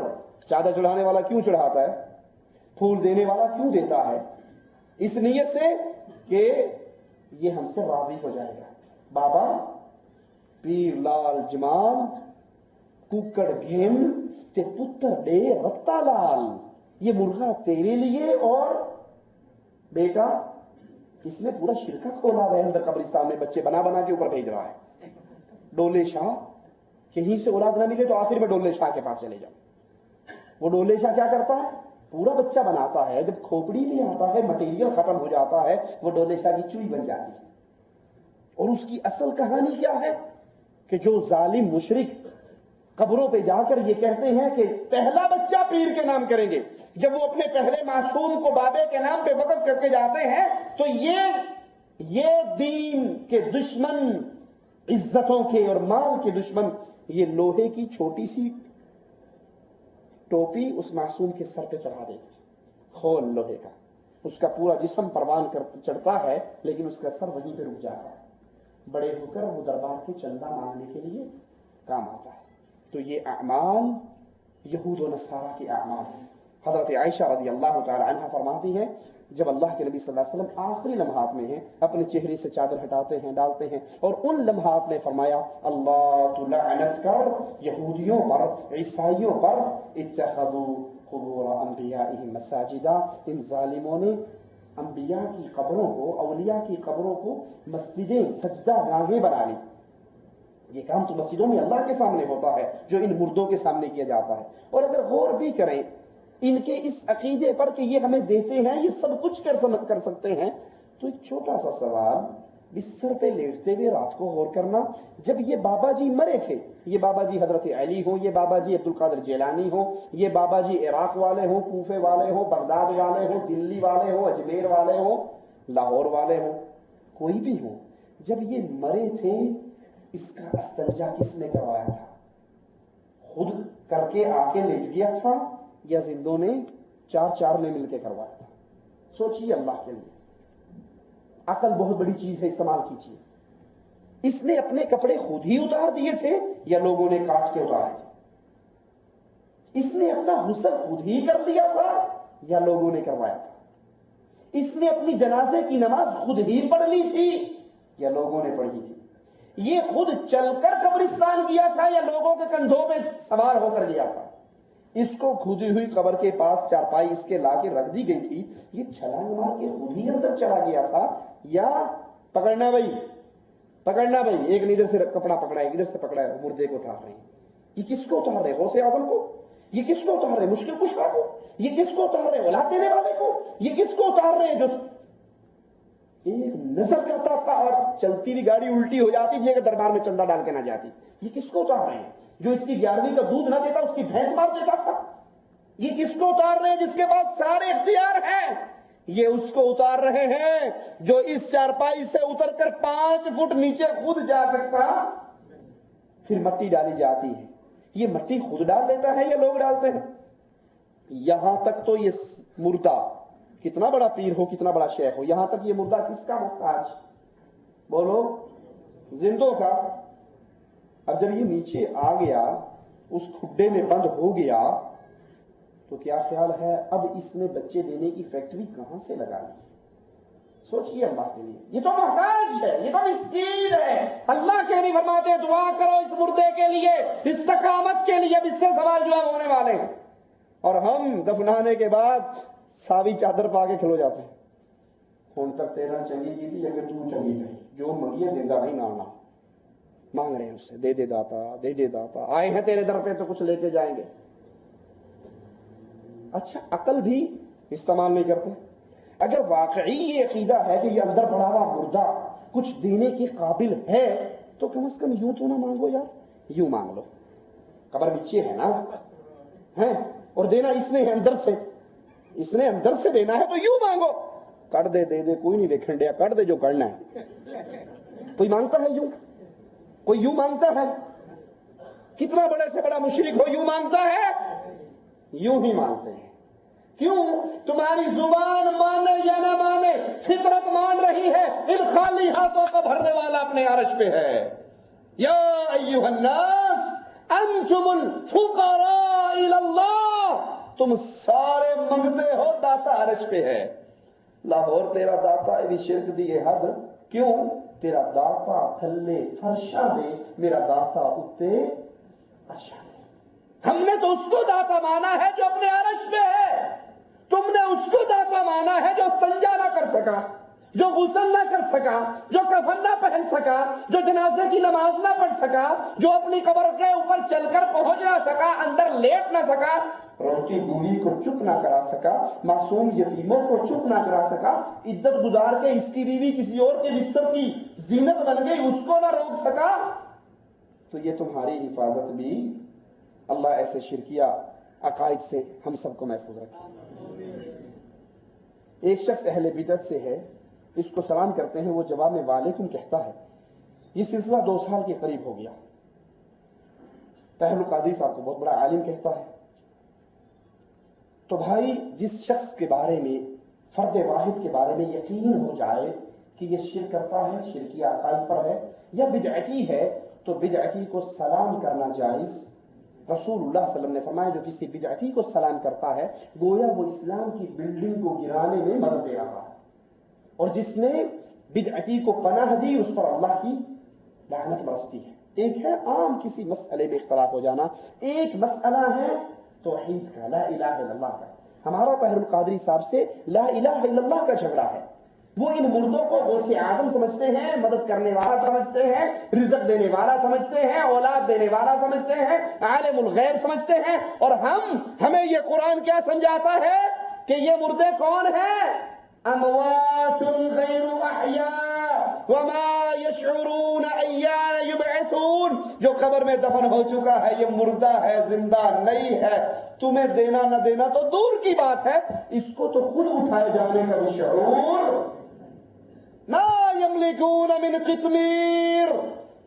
چادر چڑھانے والا کیوں چڑھاتا ہے، پھول دینے والا کیوں دیتا ہے؟ اس نیت سے کہ یہ ہم سے راضی ہو جائے گا۔ بابا پیر لال جمال ککڑ گھن تے پتر ڈے رتا لال، یہ مرغا تیرے لیے اور بیٹا اس نے پورا شرکا کھولا ہوا ہے اندر قبرستان میں، بچے بنا بنا کے اوپر بھیج رہا ہے۔ ڈولے شاہ کہیں سے اولاد نہ ملے تو آخر میں ڈولے شاہ کے پاس چلے جاؤ۔ وہ ڈولے شاہ کیا کرتا ہے؟ پورا بچہ بناتا ہے، جب کھوپڑی میں آتا ہے مٹیریل ختم ہو جاتا ہے، وہ ڈولے شاہ کی چوئی بن جاتی ہے۔ اور اس کی اصل کہانی کیا ہے کہ جو ظالم مشرک قبروں پہ جا کر یہ کہتے ہیں کہ پہلا بچہ پیر کے نام کریں گے، جب وہ اپنے پہلے معصوم کو بابے کے نام پہ وقف کر کے جاتے ہیں تو یہ دین کے دشمن، عزتوں کے اور مال کے دشمن، یہ لوہے کی چھوٹی سی ٹوپی اس معصوم کے سر پہ چڑھا دیتے ہیں، خول لوہے کا، اس کا پورا جسم پروان چڑھتا ہے لیکن اس کا سر وہیں پہ رک جاتا ہے۔ بڑے ہو کر وہ دربار کے چندہ مانگنے کے لیے کام آتا ہے۔ تو یہ اعمال یہود و نصارہ کے اعمال ہیں۔ حضرت عائشہ رضی اللہ تعالی عنہ فرماتی ہیں جب اللہ کے نبی صلی اللہ علیہ وسلم آخری لمحات میں ہیں، اپنے چہرے سے چادر ہٹاتے ہیں، ڈالتے ہیں، اور ان لمحات میں فرمایا اللہ تو لعنت کر یہودیوں پر، عیسائیوں پر، اتخذوا قبور انبیائہم مساجدہ، ان ظالموں نے انبیاء کی قبروں کو، اولیاء کی قبروں کو مسجدیں، سجدہ گاہیں بنا لی۔ یہ کام تو مسجدوں میں اللہ کے سامنے ہوتا ہے جو ان مردوں کے سامنے کیا جاتا ہے۔ اور اگر غور بھی کریں ان کے اس عقیدے پر کہ یہ ہمیں دیتے ہیں، یہ سب کچھ کر سکتے ہیں، تو ایک چھوٹا سا سوال، بستر پہ لیٹتے ہوئے رات کو غور کرنا، جب یہ بابا جی مرے تھے، یہ بابا جی حضرت علی ہوں، یہ بابا جی عبد القادر جیلانی ہوں، یہ بابا جی عراق والے ہوں، کوفے والے ہوں، بغداد والے ہوں، دلی والے ہوں، اجمیر والے ہوں، لاہور والے ہوں، کوئی بھی ہوں، جب یہ مرے تھے اس کا استنجا کس نے کروایا تھا؟ خود کر کے آ کے لیٹ گیا تھا یا زندوں نے چار میں مل کے کروایا تھا؟ سوچئے اللہ کے لیے، عقل بہت بڑی چیز ہے، استعمال کیجیے۔ اس نے اپنے کپڑے خود ہی اتار دیے تھے یا لوگوں نے کاٹ کے اتارے تھے؟ اس نے اپنا غسل خود ہی کر لیا تھا یا لوگوں نے کروایا تھا؟ اس نے اپنی جنازے کی نماز خود ہی پڑھ لی تھی یا لوگوں نے پڑھی تھی؟ یہ خود چل کر قبرستان گیا تھا یا لوگوں کے کندھوں پہ سوار ہو کر گیا تھا؟ اس کو کھودی ہوئی قبر کے پاس چارپائی اس کے لا کے رکھ دی گئی تھی، یہ چھلانگ مار کے خود ہی اندر چلا گیا تھا یا پکڑنا بھائی ایک نے ادھر سے کپڑا پکڑا ہے، ادھر سے پکڑا ہے، مردے کو اتار رہے ہیں؟ یہ کس کو اتار رہے؟ غوث اعظم کو؟ یہ کس کو اتار رہے؟ مشکل کشا کو؟ یہ کس کو اتار رہے؟ اولاد دینے والے کو؟ یہ کس کو اتار رہے ہیں جو ایک نظر کرتا تھا اور چلتی ہوئی گاڑی الٹی ہو جاتی تھی اگر دربار میں چندہ ڈال کے نہ جاتی؟ یہ کس کو اتار رہے ہیں؟ جو اس کی 11ویں کا دودھ نہ دیتا اس کی بھینس مار دیتا تھا؟ یہ کس کو اتار رہے ہیں جس کے پاس سارے اختیار ہیں؟ یہ اس کو اتار رہے ہیں جو اس چارپائی سے اتر کر 5 فٹ نیچے خود جا سکتا، پھر مٹی ڈالی جاتی ہے۔ یہ مٹی خود ڈال لیتا ہے یا لوگ ڈالتے ہیں؟ یہاں تک تو یہ مردہ کتنا بڑا پیر ہو، کتنا بڑا شیخ ہو، یہاں تک یہ مردہ کس کا محتاج؟ بولو، زندوں کا۔ اب جب یہ نیچے آ گیا، اس کھڈے میں بند ہو گیا، تو کیا خیال ہے اب اس نے بچے دینے کی فیکٹری کہاں سے لگا لی؟ سوچئے اللہ کے لیے، یہ تو محتاج ہے، یہ تو مسکین ہے۔ اللہ کے نبی فرماتے ہیں دعا کرو اس مردے کے لیے، استقامت کے لیے، اب اس سے سوال جواب ہونے والے ہیں۔ اور ہم دفنانے کے بعد ساوی چادر پا کے کھلو جاتے ہیں، ہون تک تیرا چنگی کی تھی اگر تو چنگی نہیں، جو منگیے دیندہ نہیں، نانا مانگ رہے ہیں اس سے، دے دے داتا، دے دے داتا، آئے ہیں تیرے در پہ تو کچھ لے کے جائیں گے۔ اچھا، عقل بھی استعمال نہیں کرتے۔ اگر واقعی یہ عقیدہ ہے کہ یہ اندر پڑا ہوا مردہ کچھ دینے کے قابل ہے تو کم از کم یوں تو نہ مانگو یار، یوں مانگ لو، قبر نیچے ہے نا، ہے اور دینا اس نے ہے اندر سے، اس نے اندر سے دینا ہے تو یوں مانگو، کر دے دے دے، کوئی نہیں دیکھن دیا، کر دے جو کرنا ہے۔ کوئی مانگتا ہے یوں؟ کوئی یوں مانگتا ہے؟ کتنا بڑے سے بڑا مشرک ہو یوں مانگتا ہے؟ یوں ہی مانگتے ہیں۔ کیوں؟ تمہاری زبان مانے یا نہ مانے، فطرت مان رہی ہے ان خالی ہاتھوں کو بھرنے والا اپنے عرش پہ ہے۔ یا ایھا الناس انتم الفقراء الی اللہ، تم سارے منگتے ہو، داتا عرش پہ ہے۔ لاہور تیرا داتا ہے بھی شرک دی حد، کیوں؟ تیرا داتا تھلے فرشاں دے، میرا داتا اتے عرشاں دے۔ ہم نے تو اس کو داتا مانا ہے جو اپنے عرش پہ ہے۔ نے اس کو داتا مانا ہے جو استنجا نہ کر سکا، جو غسل نہ کر سکا، جو کفن نہ پہن سکا، جو جنازے کی نماز نہ پڑھ سکا، جو اپنی قبر کے اوپر چل کر پہنچ نہ سکا، اندر لیٹ نہ سکا، روتی بیوی کو چپ نہ کرا سکا، معصوم یتیموں کو چپ نہ کرا سکا، عدت گزار کے اس کی بیوی کسی اور کے بستر کی زینت بن گئی اس کو نہ روک سکا، تو یہ تمہاری حفاظت بھی اللہ ایسے شرکیہ عقائد سے ہم سب کو محفوظ رکھے۔ ایک شخص اہل بدعت سے ہے، اس کو سلام کرتے ہیں، وہ جواب میں وعلیکم کہتا ہے۔ یہ سلسلہ 2 سال کے قریب ہو گیا۔ طاہر القادری صاحب کو بہت بڑا عالم کہتا ہے۔ تو بھائی جس شخص کے بارے میں، فرد واحد کے بارے میں یقین ہو جائے کہ یہ شرک کرتا ہے، شرکی عقائد پر ہے یا بدعتی ہے، تو بدعتی کو سلام کرنا جائز۔ رسول اللہ صلی اللہ علیہ وسلم نے فرمایا جو کسی بدعتی کو سلام کرتا ہے گویا وہ اسلام کی بلڈنگ کو گرانے میں مدد دے رہا ہے، اور جس نے بدعتی کو پناہ دی اس پر اللہ کی لعنت برستی ہے۔ ایک ہے عام کسی مسئلے میں اختلاف ہو جانا، ایک مسئلہ ہے توحید کا، لا الہ الا اللہ کا۔ ہمارا طاہر القادری صاحب سے لا الہ الا اللہ کا جھگڑا ہے۔ وہ ان مردوں کو غوث اعظم سمجھتے ہیں، مدد کرنے والا سمجھتے ہیں، رزق دینے والا سمجھتے ہیں، اولاد دینے والا سمجھتے ہیں، عالم الغیب سمجھتے ہیں، اور ہمیں یہ قرآن کیا سمجھاتا ہے کہ یہ مردے کون ہیں؟ اموات غیر احیاء وما یشعرون ایان یبعثون، جو قبر میں دفن ہو چکا ہے یہ مردہ ہے، زندہ نہیں ہے۔ تمہیں دینا نہ دینا تو دور کی بات ہے، اس کو تو خود اٹھائے جانے کا بھی شعور لا یملکون من قطمیر۔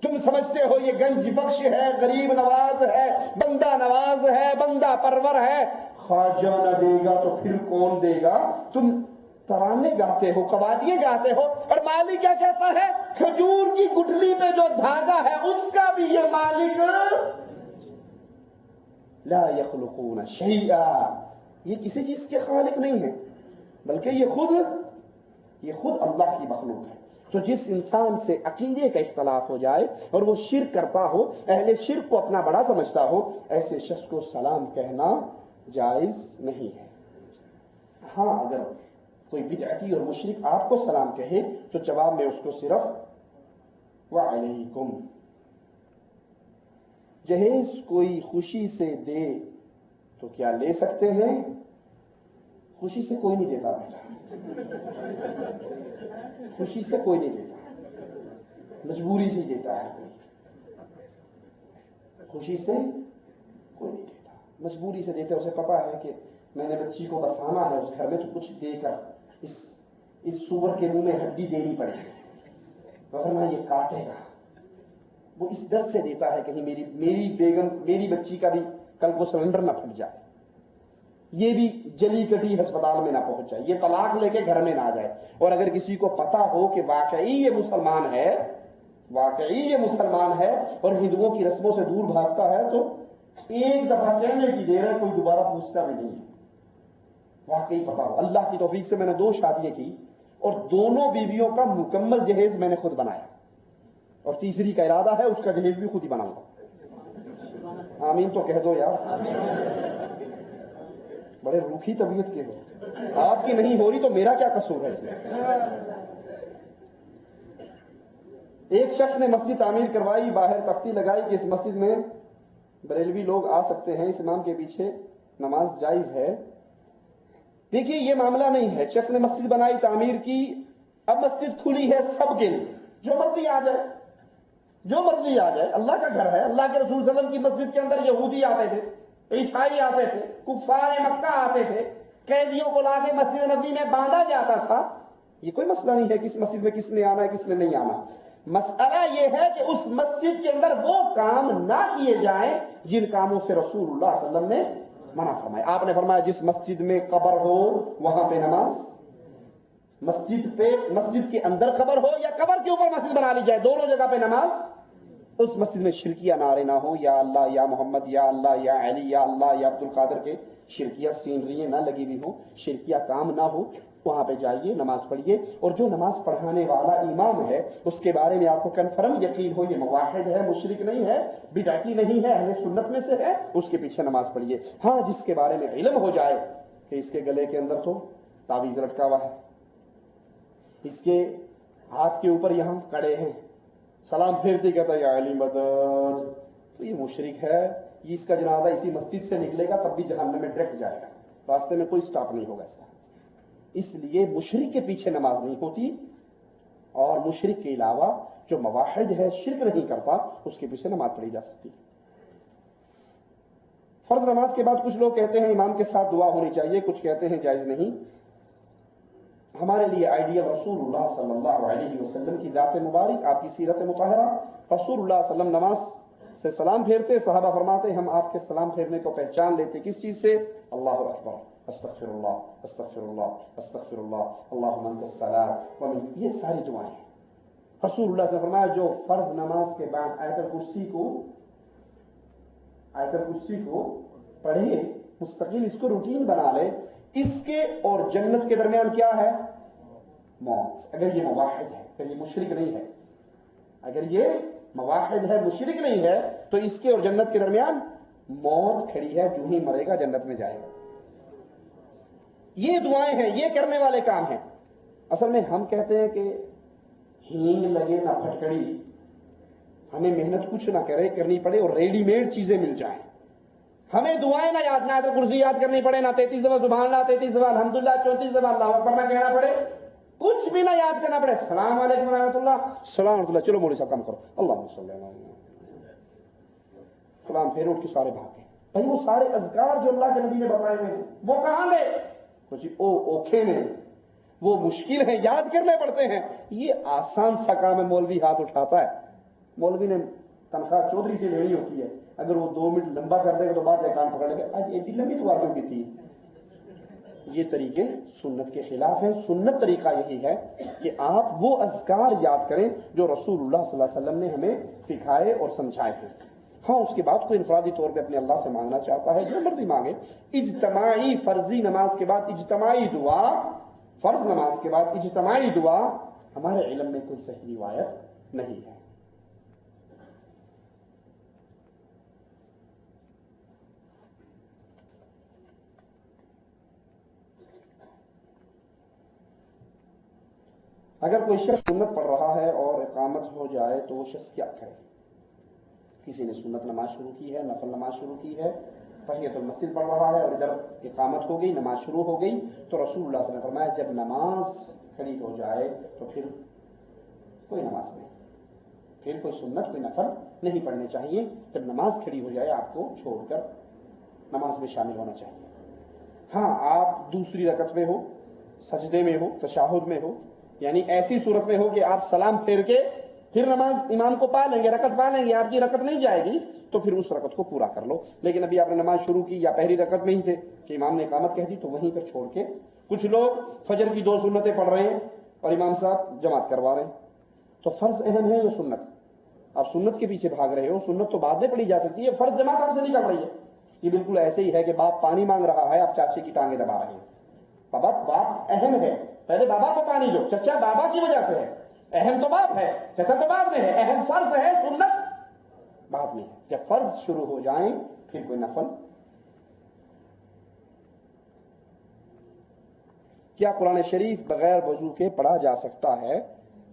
تم سمجھتے ہو یہ گنج بخش ہے، غریب نواز ہے، بندہ نواز ہے، بندہ پرور ہے، خواجہ نہ دے گا تو پھر کون دے گا؟ تم ترانے گاتے ہو، قوالیاں گاتے ہو، اور مالک کیا کہتا ہے؟ کھجور کی گٹھلی پہ جو دھاگا ہے اس کا بھی یہ مالک لا یخلقون شیئا، یہ کسی چیز کے خالق نہیں ہے، بلکہ یہ خود اللہ کی مخلوق ہے۔ تو جس انسان سے عقیدے کا اختلاف ہو جائے اور وہ شرک کرتا ہو، اہل شرک کو اپنا بڑا سمجھتا ہو، ایسے شخص کو سلام کہنا جائز نہیں ہے۔ ہاں اگر کوئی بدعتی اور مشرک آپ کو سلام کہے تو جواب میں اس کو صرف وعلیکم۔ جہیز کوئی خوشی سے دے تو کیا لے سکتے ہیں؟ خوشی سے کوئی نہیں دیتا بیٹا، خوشی سے کوئی نہیں دیتا، مجبوری سے دیتا ہے کوئی، خوشی سے کوئی نہیں دیتا، مجبوری سے دیتے، اسے پتا ہے کہ میں نے بچی کو بسانا ہے اس گھر میں تو کچھ دے کر اس سور کے منہ میں ہڈی دینی پڑے گی ورنہ یہ کاٹے گا، وہ اس ڈر سے دیتا ہے کہیں میری بیگم، میری بچی کا بھی کل کو سلنڈر نہ پھٹ جائے، یہ بھی جلی کٹی ہسپتال میں نہ پہنچ جائے، یہ طلاق لے کے گھر میں نہ آ جائے۔ اور اگر کسی کو پتا ہو کہ واقعی یہ مسلمان ہے اور ہندوؤں کی رسموں سے دور بھاگتا ہے تو ایک دفعہ کہنے کی دیر ہے، کوئی دوبارہ پوچھتا بھی نہیں ہے، واقعی پتا ہو۔ اللہ کی توفیق سے میں نے 2 شادیاں کی اور دونوں بیویوں کا مکمل جہیز میں نے خود بنایا، اور تیسری کا ارادہ ہے اس کا جہیز بھی خود ہی بناؤں گا۔ آمین تو کہہ دو یار، بڑے روکھی طبیعت کے ہو، آپ کی نہیں ہو رہی تو میرا کیا قصور ہے اس میں؟ ایک شخص نے مسجد تعمیر کروائی، باہر تختی لگائی کہ اس مسجد میں بریلوی لوگ آ سکتے ہیں، اس امام کے پیچھے نماز جائز ہے۔ دیکھیے یہ معاملہ نہیں ہے، شخص نے مسجد بنائی، تعمیر کی، اب مسجد کھلی ہے سب کے لیے، جو مرضی آ جائے، جو مرضی آ جائے، اللہ کا گھر ہے۔ اللہ کے رسول صلی اللہ علیہ وسلم کی مسجد کے اندر یہودی آتے تھے، عیسائی آتے تھے، کفار مکہ آتے تھے، قیدیوں کو لا کے مسجد نبی میں باندھا جاتا تھا۔ یہ کوئی مسئلہ نہیں ہے کس مسجد میں کس نے آنا ہے کس نے نہیں آنا، مسئلہ یہ ہے کہ اس مسجد کے اندر وہ کام نہ کیے جائیں جن کاموں سے رسول اللہ صلی اللہ علیہ وسلم نے منع فرمایا۔ آپ نے فرمایا جس مسجد میں قبر ہو وہاں پہ نماز، مسجد کے اندر قبر ہو یا قبر کے اوپر مسجد بنا لی جائے، دونوں جگہ پہ نماز۔ اس مسجد میں شرکیہ نعرے نہ ہو، یا اللہ یا محمد یا اللہ یا علی یا اللہ یا عبد القادر کے شرکیہ سینریاں نہ لگی ہوئی ہوں، شرکیہ کام نہ ہو، وہاں پہ جائیے نماز پڑھیے۔ اور جو نماز پڑھانے والا امام ہے اس کے بارے میں آپ کو کنفرم یقین ہو یہ موحد ہے، مشرک نہیں ہے، بدعتی نہیں ہے، اہل سنت میں سے ہے، اس کے پیچھے نماز پڑھیے۔ ہاں جس کے بارے میں علم ہو جائے کہ اس کے گلے کے اندر تو تعویذ لٹکا ہوا ہے، اس کے ہاتھ کے اوپر یہاں کڑے ہیں، سلام پھیرتے کہتا ہے یا علی مدد، تو یہ مشرک ہے، یہ اس کا جنازہ اسی مسجد سے نکلے گا تب بھی جہنم میں ڈائریکٹ جائے گا، راستے میں کوئی سٹاپ نہیں ہوگا اس کا۔ اس لیے مشرک کے پیچھے نماز نہیں ہوتی، اور مشرک کے علاوہ جو موحد ہے، شرک نہیں کرتا، اس کے پیچھے نماز پڑھی جا سکتی ہے۔ فرض نماز کے بعد کچھ لوگ کہتے ہیں امام کے ساتھ دعا ہونی چاہیے، کچھ کہتے ہیں جائز نہیں۔ ہمارے لیے آئیڈیل رسول اللہ صلی اللہ علیہ وسلم کی ذات مبارک، آپ کی سیرت مطہرہ۔ رسول اللہ صلی اللہ علیہ وسلم نماز سے سلام پھیرتے، صحابہ فرماتے ہم آپ کے سلام پھیرنے کو پہچان لیتے کس چیز سے؟ اللہ اکبر، استغفر اللہ استغفر اللہ استغفر اللہ، اللہم انت السلام ومن، یہ ساری دعائیں ہیں۔ رسول اللہ صلی اللہ علیہ وسلم نے فرمایا جو فرض نماز کے بعد آیت الکرسی کو پڑھے، مستقل اس کو روٹین بنا لے، اس کے اور جنت کے درمیان کیا ہے؟ موت۔ اگر یہ موحد ہے، اگر یہ مشرک نہیں ہے، اگر یہ موحد ہے، مشرک نہیں ہے، تو اس کے اور جنت کے درمیان موت کھڑی ہے، جو ہی مرے گا جنت میں جائے گا۔ یہ دعائیں ہیں، یہ کرنے والے کام ہیں۔ اصل میں ہم کہتے ہیں کہ ہینگ لگے نہ پھٹکڑی، ہمیں محنت کچھ نہ کرنی پڑے اور ریڈی میڈ چیزیں مل جائیں، ہمیں دعائیں نہ یاد، نہ آیت الکرسی یاد کرنی پڑے، نہ 33 دفعہ سبحان اللہ، 33 دفعہ الحمدللہ، 34 دفعہ اللہ اکبر نہ کہنا پڑے، کچھ بھی نہ یاد کرنا پڑے، السلام علیکم ورحمۃ اللہ، السلام ورحمۃ اللہ، چلو مولوی صاحب کام کرو، اللہم صلی اللہ علیہ وسلم، سلام پھیر اٹھ کے سارے بھاگ گئے۔ بھائی وہ سارے اذکار جو اللہ کے نبی نے بتائے ہوئے ہیں وہ کہاں گئے؟ کچھ اوکھے نے، وہ مشکل ہیں، یاد کرنے پڑتے ہیں۔ یہ آسان سا کام ہے، مولوی ہاتھ اٹھاتا ہے، مولوی نے تنخواہ چودھری سے لینی ہوتی ہے، اگر وہ 2 منٹ لمبا کر دے گا تو بعد کام پکڑ لے گا، آج ایڈی لمبی دعا کیوں کی تھی؟ یہ طریقے سنت کے خلاف ہیں۔ سنت طریقہ یہی ہے کہ آپ وہ اذکار یاد کریں جو رسول اللہ صلی اللہ علیہ وسلم نے ہمیں سکھائے اور سمجھائے ہیں۔ ہاں اس کے بعد کوئی انفرادی طور پہ اپنے اللہ سے مانگنا چاہتا ہے، جو مرضی مانگے۔ اجتماعی فرضی نماز کے بعد اجتماعی دعا، فرض نماز کے بعد اجتماعی دعا ہمارے علم میں کوئی صحیح روایت نہیں ہے۔ اگر کوئی شخص سنت پڑھ رہا ہے اور اقامت ہو جائے تو وہ شخص کیا کرے؟ کسی نے سنت نماز شروع کی ہے، نفل نماز شروع کی ہے، تحیۃ المسجد پڑھ رہا ہے اور ادھر اقامت ہو گئی، نماز شروع ہو گئی، تو رسول اللہ صلی اللہ علیہ وسلم نے فرمایا جب نماز کھڑی ہو جائے تو پھر کوئی نماز نہیں، پھر کوئی سنت کوئی نفل نہیں پڑھنے چاہیے۔ جب نماز کھڑی ہو جائے آپ کو چھوڑ کر نماز میں شامل ہونا چاہیے۔ ہاں آپ دوسری رکعت میں ہو، سجدے میں ہو، تشہد میں ہو، یعنی ایسی صورت میں ہو کہ آپ سلام پھیر کے پھر نماز امام کو پا لیں گے، رکعت پا لیں گے، آپ کی رکعت نہیں جائے گی، تو پھر اس رکعت کو پورا کر لو۔ لیکن ابھی آپ نے نماز شروع کی یا پہلی رکعت میں ہی تھے کہ امام نے اقامت کہہ دی تو وہیں پر چھوڑ کے، کچھ لوگ فجر کی 2 سنتیں پڑھ رہے ہیں اور امام صاحب جماعت کروا رہے ہیں، تو فرض اہم ہے یا سنت؟ آپ سنت کے پیچھے بھاگ رہے ہو، سنت تو بعد میں پڑھی جا سکتی ہے، فرض جماعت آپ سے نکل رہی ہے۔ یہ بالکل ایسے ہی ہے کہ باپ پانی مانگ رہا ہے، آپ چاچے کی ٹانگیں دبا رہے ہیں۔ باپ اہم ہے، پہلے بابا کو پانی دو، چچا بابا کی وجہ سے ہے، اہم تو باپ ہے، چچا تو بعد میں ہے، اہم فرض ہے، سنت بعد میں ہے۔ جب فرض شروع ہو جائیں پھر کوئی نفل۔ کیا قرآن شریف بغیر وضو کے پڑھا جا سکتا ہے؟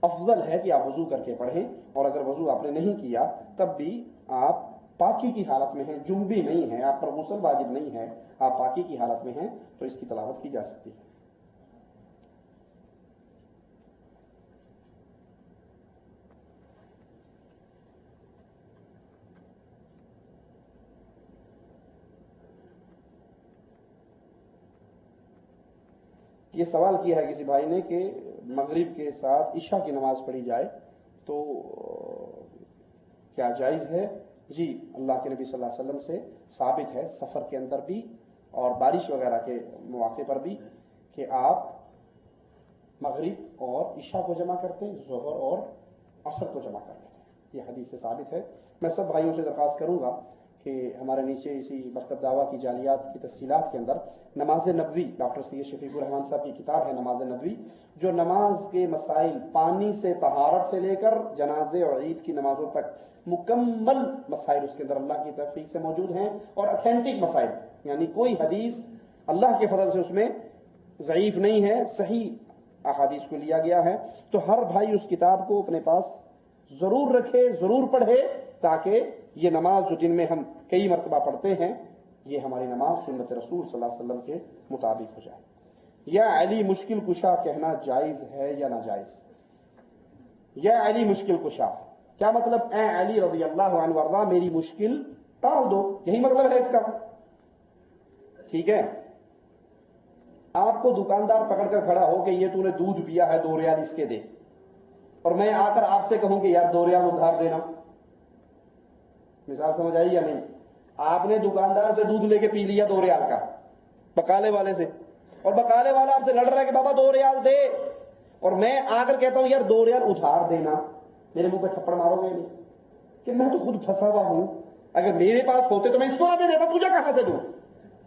افضل ہے کہ آپ وضو کر کے پڑھیں، اور اگر وضو آپ نے نہیں کیا تب بھی آپ پاکی کی حالت میں ہیں، جنبی نہیں ہے، آپ پر غسل واجب نہیں ہے، آپ پاکی کی حالت میں ہیں تو اس کی تلاوت کی جا سکتی ہے۔ یہ سوال کیا ہے کسی بھائی نے کہ مغرب کے ساتھ عشاء کی نماز پڑھی جائے تو کیا جائز ہے؟ جی، اللہ کے نبی صلی اللہ علیہ وسلم سے ثابت ہے، سفر کے اندر بھی اور بارش وغیرہ کے مواقع پر بھی، کہ آپ مغرب اور عشاء کو جمع کرتے ہیں، ظہر اور عصر کو جمع کرتے ہیں، یہ حدیث سے ثابت ہے۔ میں سب بھائیوں سے درخواست کروں گا کہ ہمارے نیچے اسی مکتب دعویٰ کی جعلیات کی تفصیلات کے اندر نماز نبوی، ڈاکٹر سید شفیق الرحمان صاحب کی کتاب ہے نماز نبوی، جو نماز کے مسائل، پانی سے طہارت سے لے کر جنازے اور عید کی نمازوں تک مکمل مسائل اس کے اندر اللہ کی توفیق سے موجود ہیں، اور اتھینٹک مسائل، یعنی کوئی حدیث اللہ کے فضل سے اس میں ضعیف نہیں ہے، صحیح احادیث کو لیا گیا ہے۔ تو ہر بھائی اس کتاب کو اپنے پاس ضرور رکھے، ضرور پڑھے، تاکہ یہ نماز جو دن میں ہم کئی مرتبہ پڑھتے ہیں، یہ ہماری نماز سنت رسول صلی اللہ علیہ وسلم کے مطابق ہو جائے۔ یا علی مشکل کشا کہنا جائز ہے یا ناجائز؟ یا علی مشکل کشا کیا مطلب؟ اے علی رضی اللہ عنہ وارضا میری مشکل ٹال دو، یہی مطلب ہے اس کا، ٹھیک ہے؟ آپ کو دکاندار پکڑ کر کھڑا ہو کہ یہ تو نے دودھ پیا ہے 2 ریال اس کے دے، اور میں آ کر آپ سے کہوں کہ یار 2 ریال ادھار دینا، مثال سمجھ آئی یا نہیں؟ آپ نے دکاندار سے دودھ لے کے پی لیا 2 ریال کا بکالے والے سے، اور بکالے والا آپ سے لڑ رہا ہے کہ بابا 2 ریال دے، اور میں آ کر کہتا ہوں یار 2 ریال ادھار دینا، میرے منہ پہ تھپڑ مارو گے نہیں کہ میں تو خود پھنسا ہوا ہوں، اگر میرے پاس ہوتے تو میں اس کو نہ دے دیتا، تجھے کہاں سے دوں؟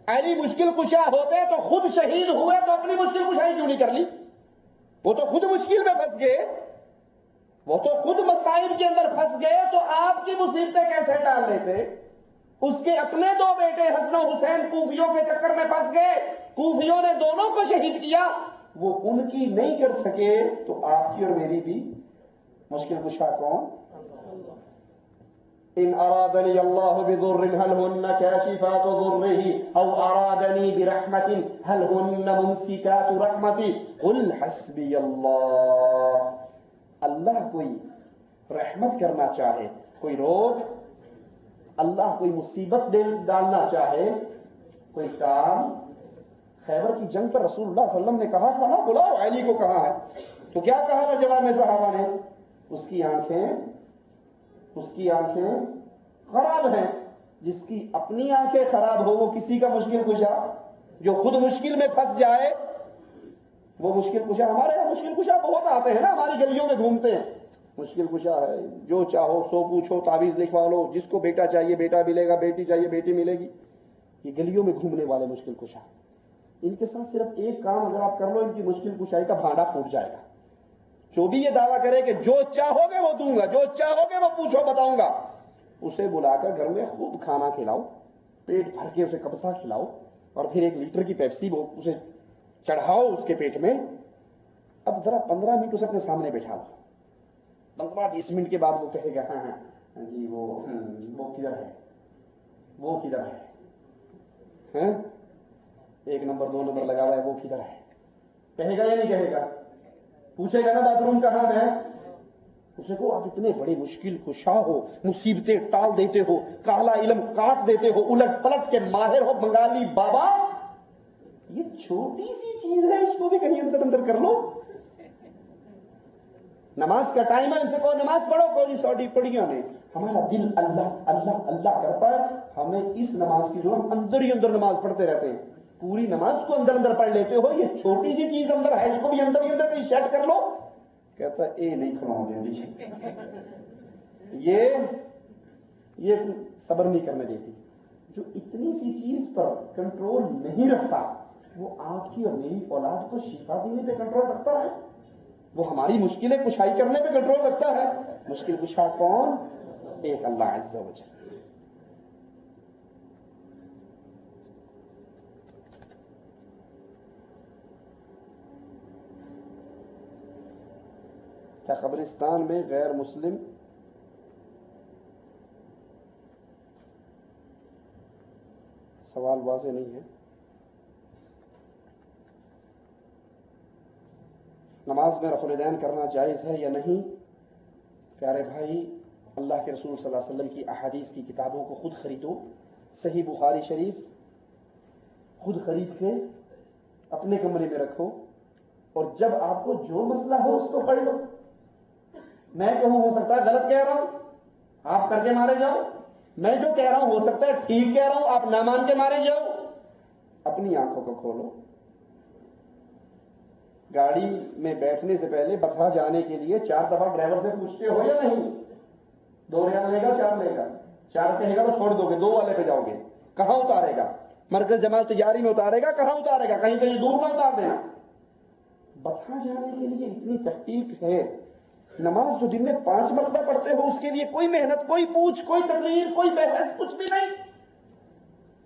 علی مشکل کشا ہوتے تو خود شہید ہوئے تو اپنی مشکل کشائی کیوں نہیں کر لی؟ وہ تو خود مشکل میں پھنس گئے، وہ تو خود مصائب کے اندر پھنس گئے، تو آپ کی مصیبتیں کیسے ٹال لیتے؟ اس کے اپنے 2 بیٹے حسن و حسین کوفیوں کے چکر میں پھنس گئے، کوفیوں نے دونوں کو شہید کیا، وہ ان کی نہیں کر سکے تو آپ کی اور میری بھی مشکل کشا کون؟ ان ارادنی اللہ بضر هل هن کاشفات ضره او ارادنی برحمت هل هن ممسکات رحمتی قل حسبی اللہ۔ اللہ کوئی رحمت کرنا چاہے، کوئی روک، اللہ کوئی مصیبت ڈالنا چاہے، کوئی کام۔ خیبر کی جنگ پر رسول اللہ صلی اللہ علیہ وسلم نے کہا تھا نا بلاؤ علی کو، کہاں ہے؟ تو کیا کہا تھا جواب میں صحابہ نے؟ اس کی آنکھیں خراب ہیں۔ جس کی اپنی آنکھیں خراب ہو وہ کسی کا مشکل کشا، جو خود مشکل میں پھنس جائے وہ مشکل کشا۔ ہمارے یہاں مشکل کشا بہت آتے ہیں نا، ہماری گلیوں میں گھومتے ہیں، مشکل کشا ہے، جو چاہو سو پوچھو، تعویذ لکھوا لو، جس کو بیٹا چاہیے بیٹا ملے گا، بیٹی چاہیے بیٹی ملے گی۔ یہ گلیوں میں گھومنے والے مشکل کشا، ان کے ساتھ صرف ایک کام اگر آپ کر لو، ان کی مشکل کشائی کا بھانڈا پھوٹ جائے گا۔ جو بھی یہ دعویٰ کرے کہ جو چاہو گے وہ دوں گا، جو چاہو گے وہ پوچھو بتاؤں گا، اسے بلا کر گھر میں خوب کھانا کھلاؤ، پیٹ بھر کے اسے کبسا کھلاؤ، اور پھر 1 لیٹر کی پیپسی وہ اسے چڑھاؤ اس کے پیٹ میں۔ اب ذرا 15 منٹ اسے اپنے سامنے بیٹھا لو، 15-20 منٹ کے بعد وہ کہے گا ہاں ہاں جی وہ کدھر ہے، وہ کدھر ہے، 1 نمبر 2 نمبر لگا ہوا ہے، وہ کدھر ہے؟ کہے گا یا نہیں کہے گا؟ پوچھے گا نا باتھ روم کہاں ہے؟ اسے کو آپ اتنے بڑے مشکل کشا ہو، مصیبتیں ٹال دیتے ہو، کالا علم کاٹ دیتے ہو، الٹ پلٹ کے ماہر ہو بنگالی بابا، یہ چھوٹی سی چیز ہے، اس کو بھی کہیں اندر کر لو۔ نماز کا ٹائم ہے، ان سے کہو نماز پڑھو، کوئی سوٹی پڑھیاں نہیں، ہمارا دل اللہ اللہ اللہ کرتا ہے، ہمیں اس نماز کی ضرورت، ہم اندر ہی اندر نماز پڑھتے رہتے ہیں، پوری نماز کو اندر پڑھ لیتے ہو، یہ چھوٹی سی چیز اندر ہے، اس کو بھی اندر ہی اندر کہیں سیٹ کر لو۔ کہتا ہے اے نہیں کھڑا دے دیجیے، یہ صبر نہیں کرنے دیتی۔ جو اتنی سی چیز پر کنٹرول نہیں رکھتا، وہ آپ کی اور میری اولاد کو شفا دینے پہ کنٹرول رکھتا ہے، وہ ہماری مشکلیں کشائی کرنے پہ کنٹرول رکھتا ہے۔ مشکل کشا کون؟ ایک اللہ عز و جل۔ کیا قبرستان میں غیر مسلم سوال واضح نہیں ہے۔ نماز میں رفع الیدین کرنا جائز ہے یا نہیں؟ پیارے بھائی، اللہ کے رسول صلی اللہ علیہ وسلم کی احادیث کی کتابوں کو خود خریدو، صحیح بخاری شریف خود خرید کے اپنے کمرے میں رکھو، اور جب آپ کو جو مسئلہ ہو اس کو پڑھ لو۔ میں کہوں ہو سکتا ہے غلط کہہ رہا ہوں، آپ کر کے مارے جاؤ، میں جو کہہ رہا ہوں ہو سکتا ہے ٹھیک کہہ رہا ہوں، آپ نہ مان کے مارے جاؤ۔ اپنی آنکھوں کو کھولو۔ گاڑی میں بیٹھنے سے پہلے بٹھا جانے کے لیے 4 دفعہ ڈرائیور سے پوچھتے ہو یا نہیں؟ 2 ریال لے گا 4 لے گا، 4 کہے گا تو چھوڑ دو گے، 2 والے پہ جاؤ گے، کہاں اتارے گا؟ مرکز جماعت تجاری میں اتارے گا، کہاں اتارے گا؟ کہیں کہیں دور نہ اتار دینا۔ بٹھا جانے کے لیے اتنی تحقیق ہے۔ نماز جو دن میں 5 مرتبہ پڑھتے ہو، اس کے لیے کوئی محنت، کوئی پوچھ، کوئی تقریر، کوئی بحث، کچھ بھی نہیں۔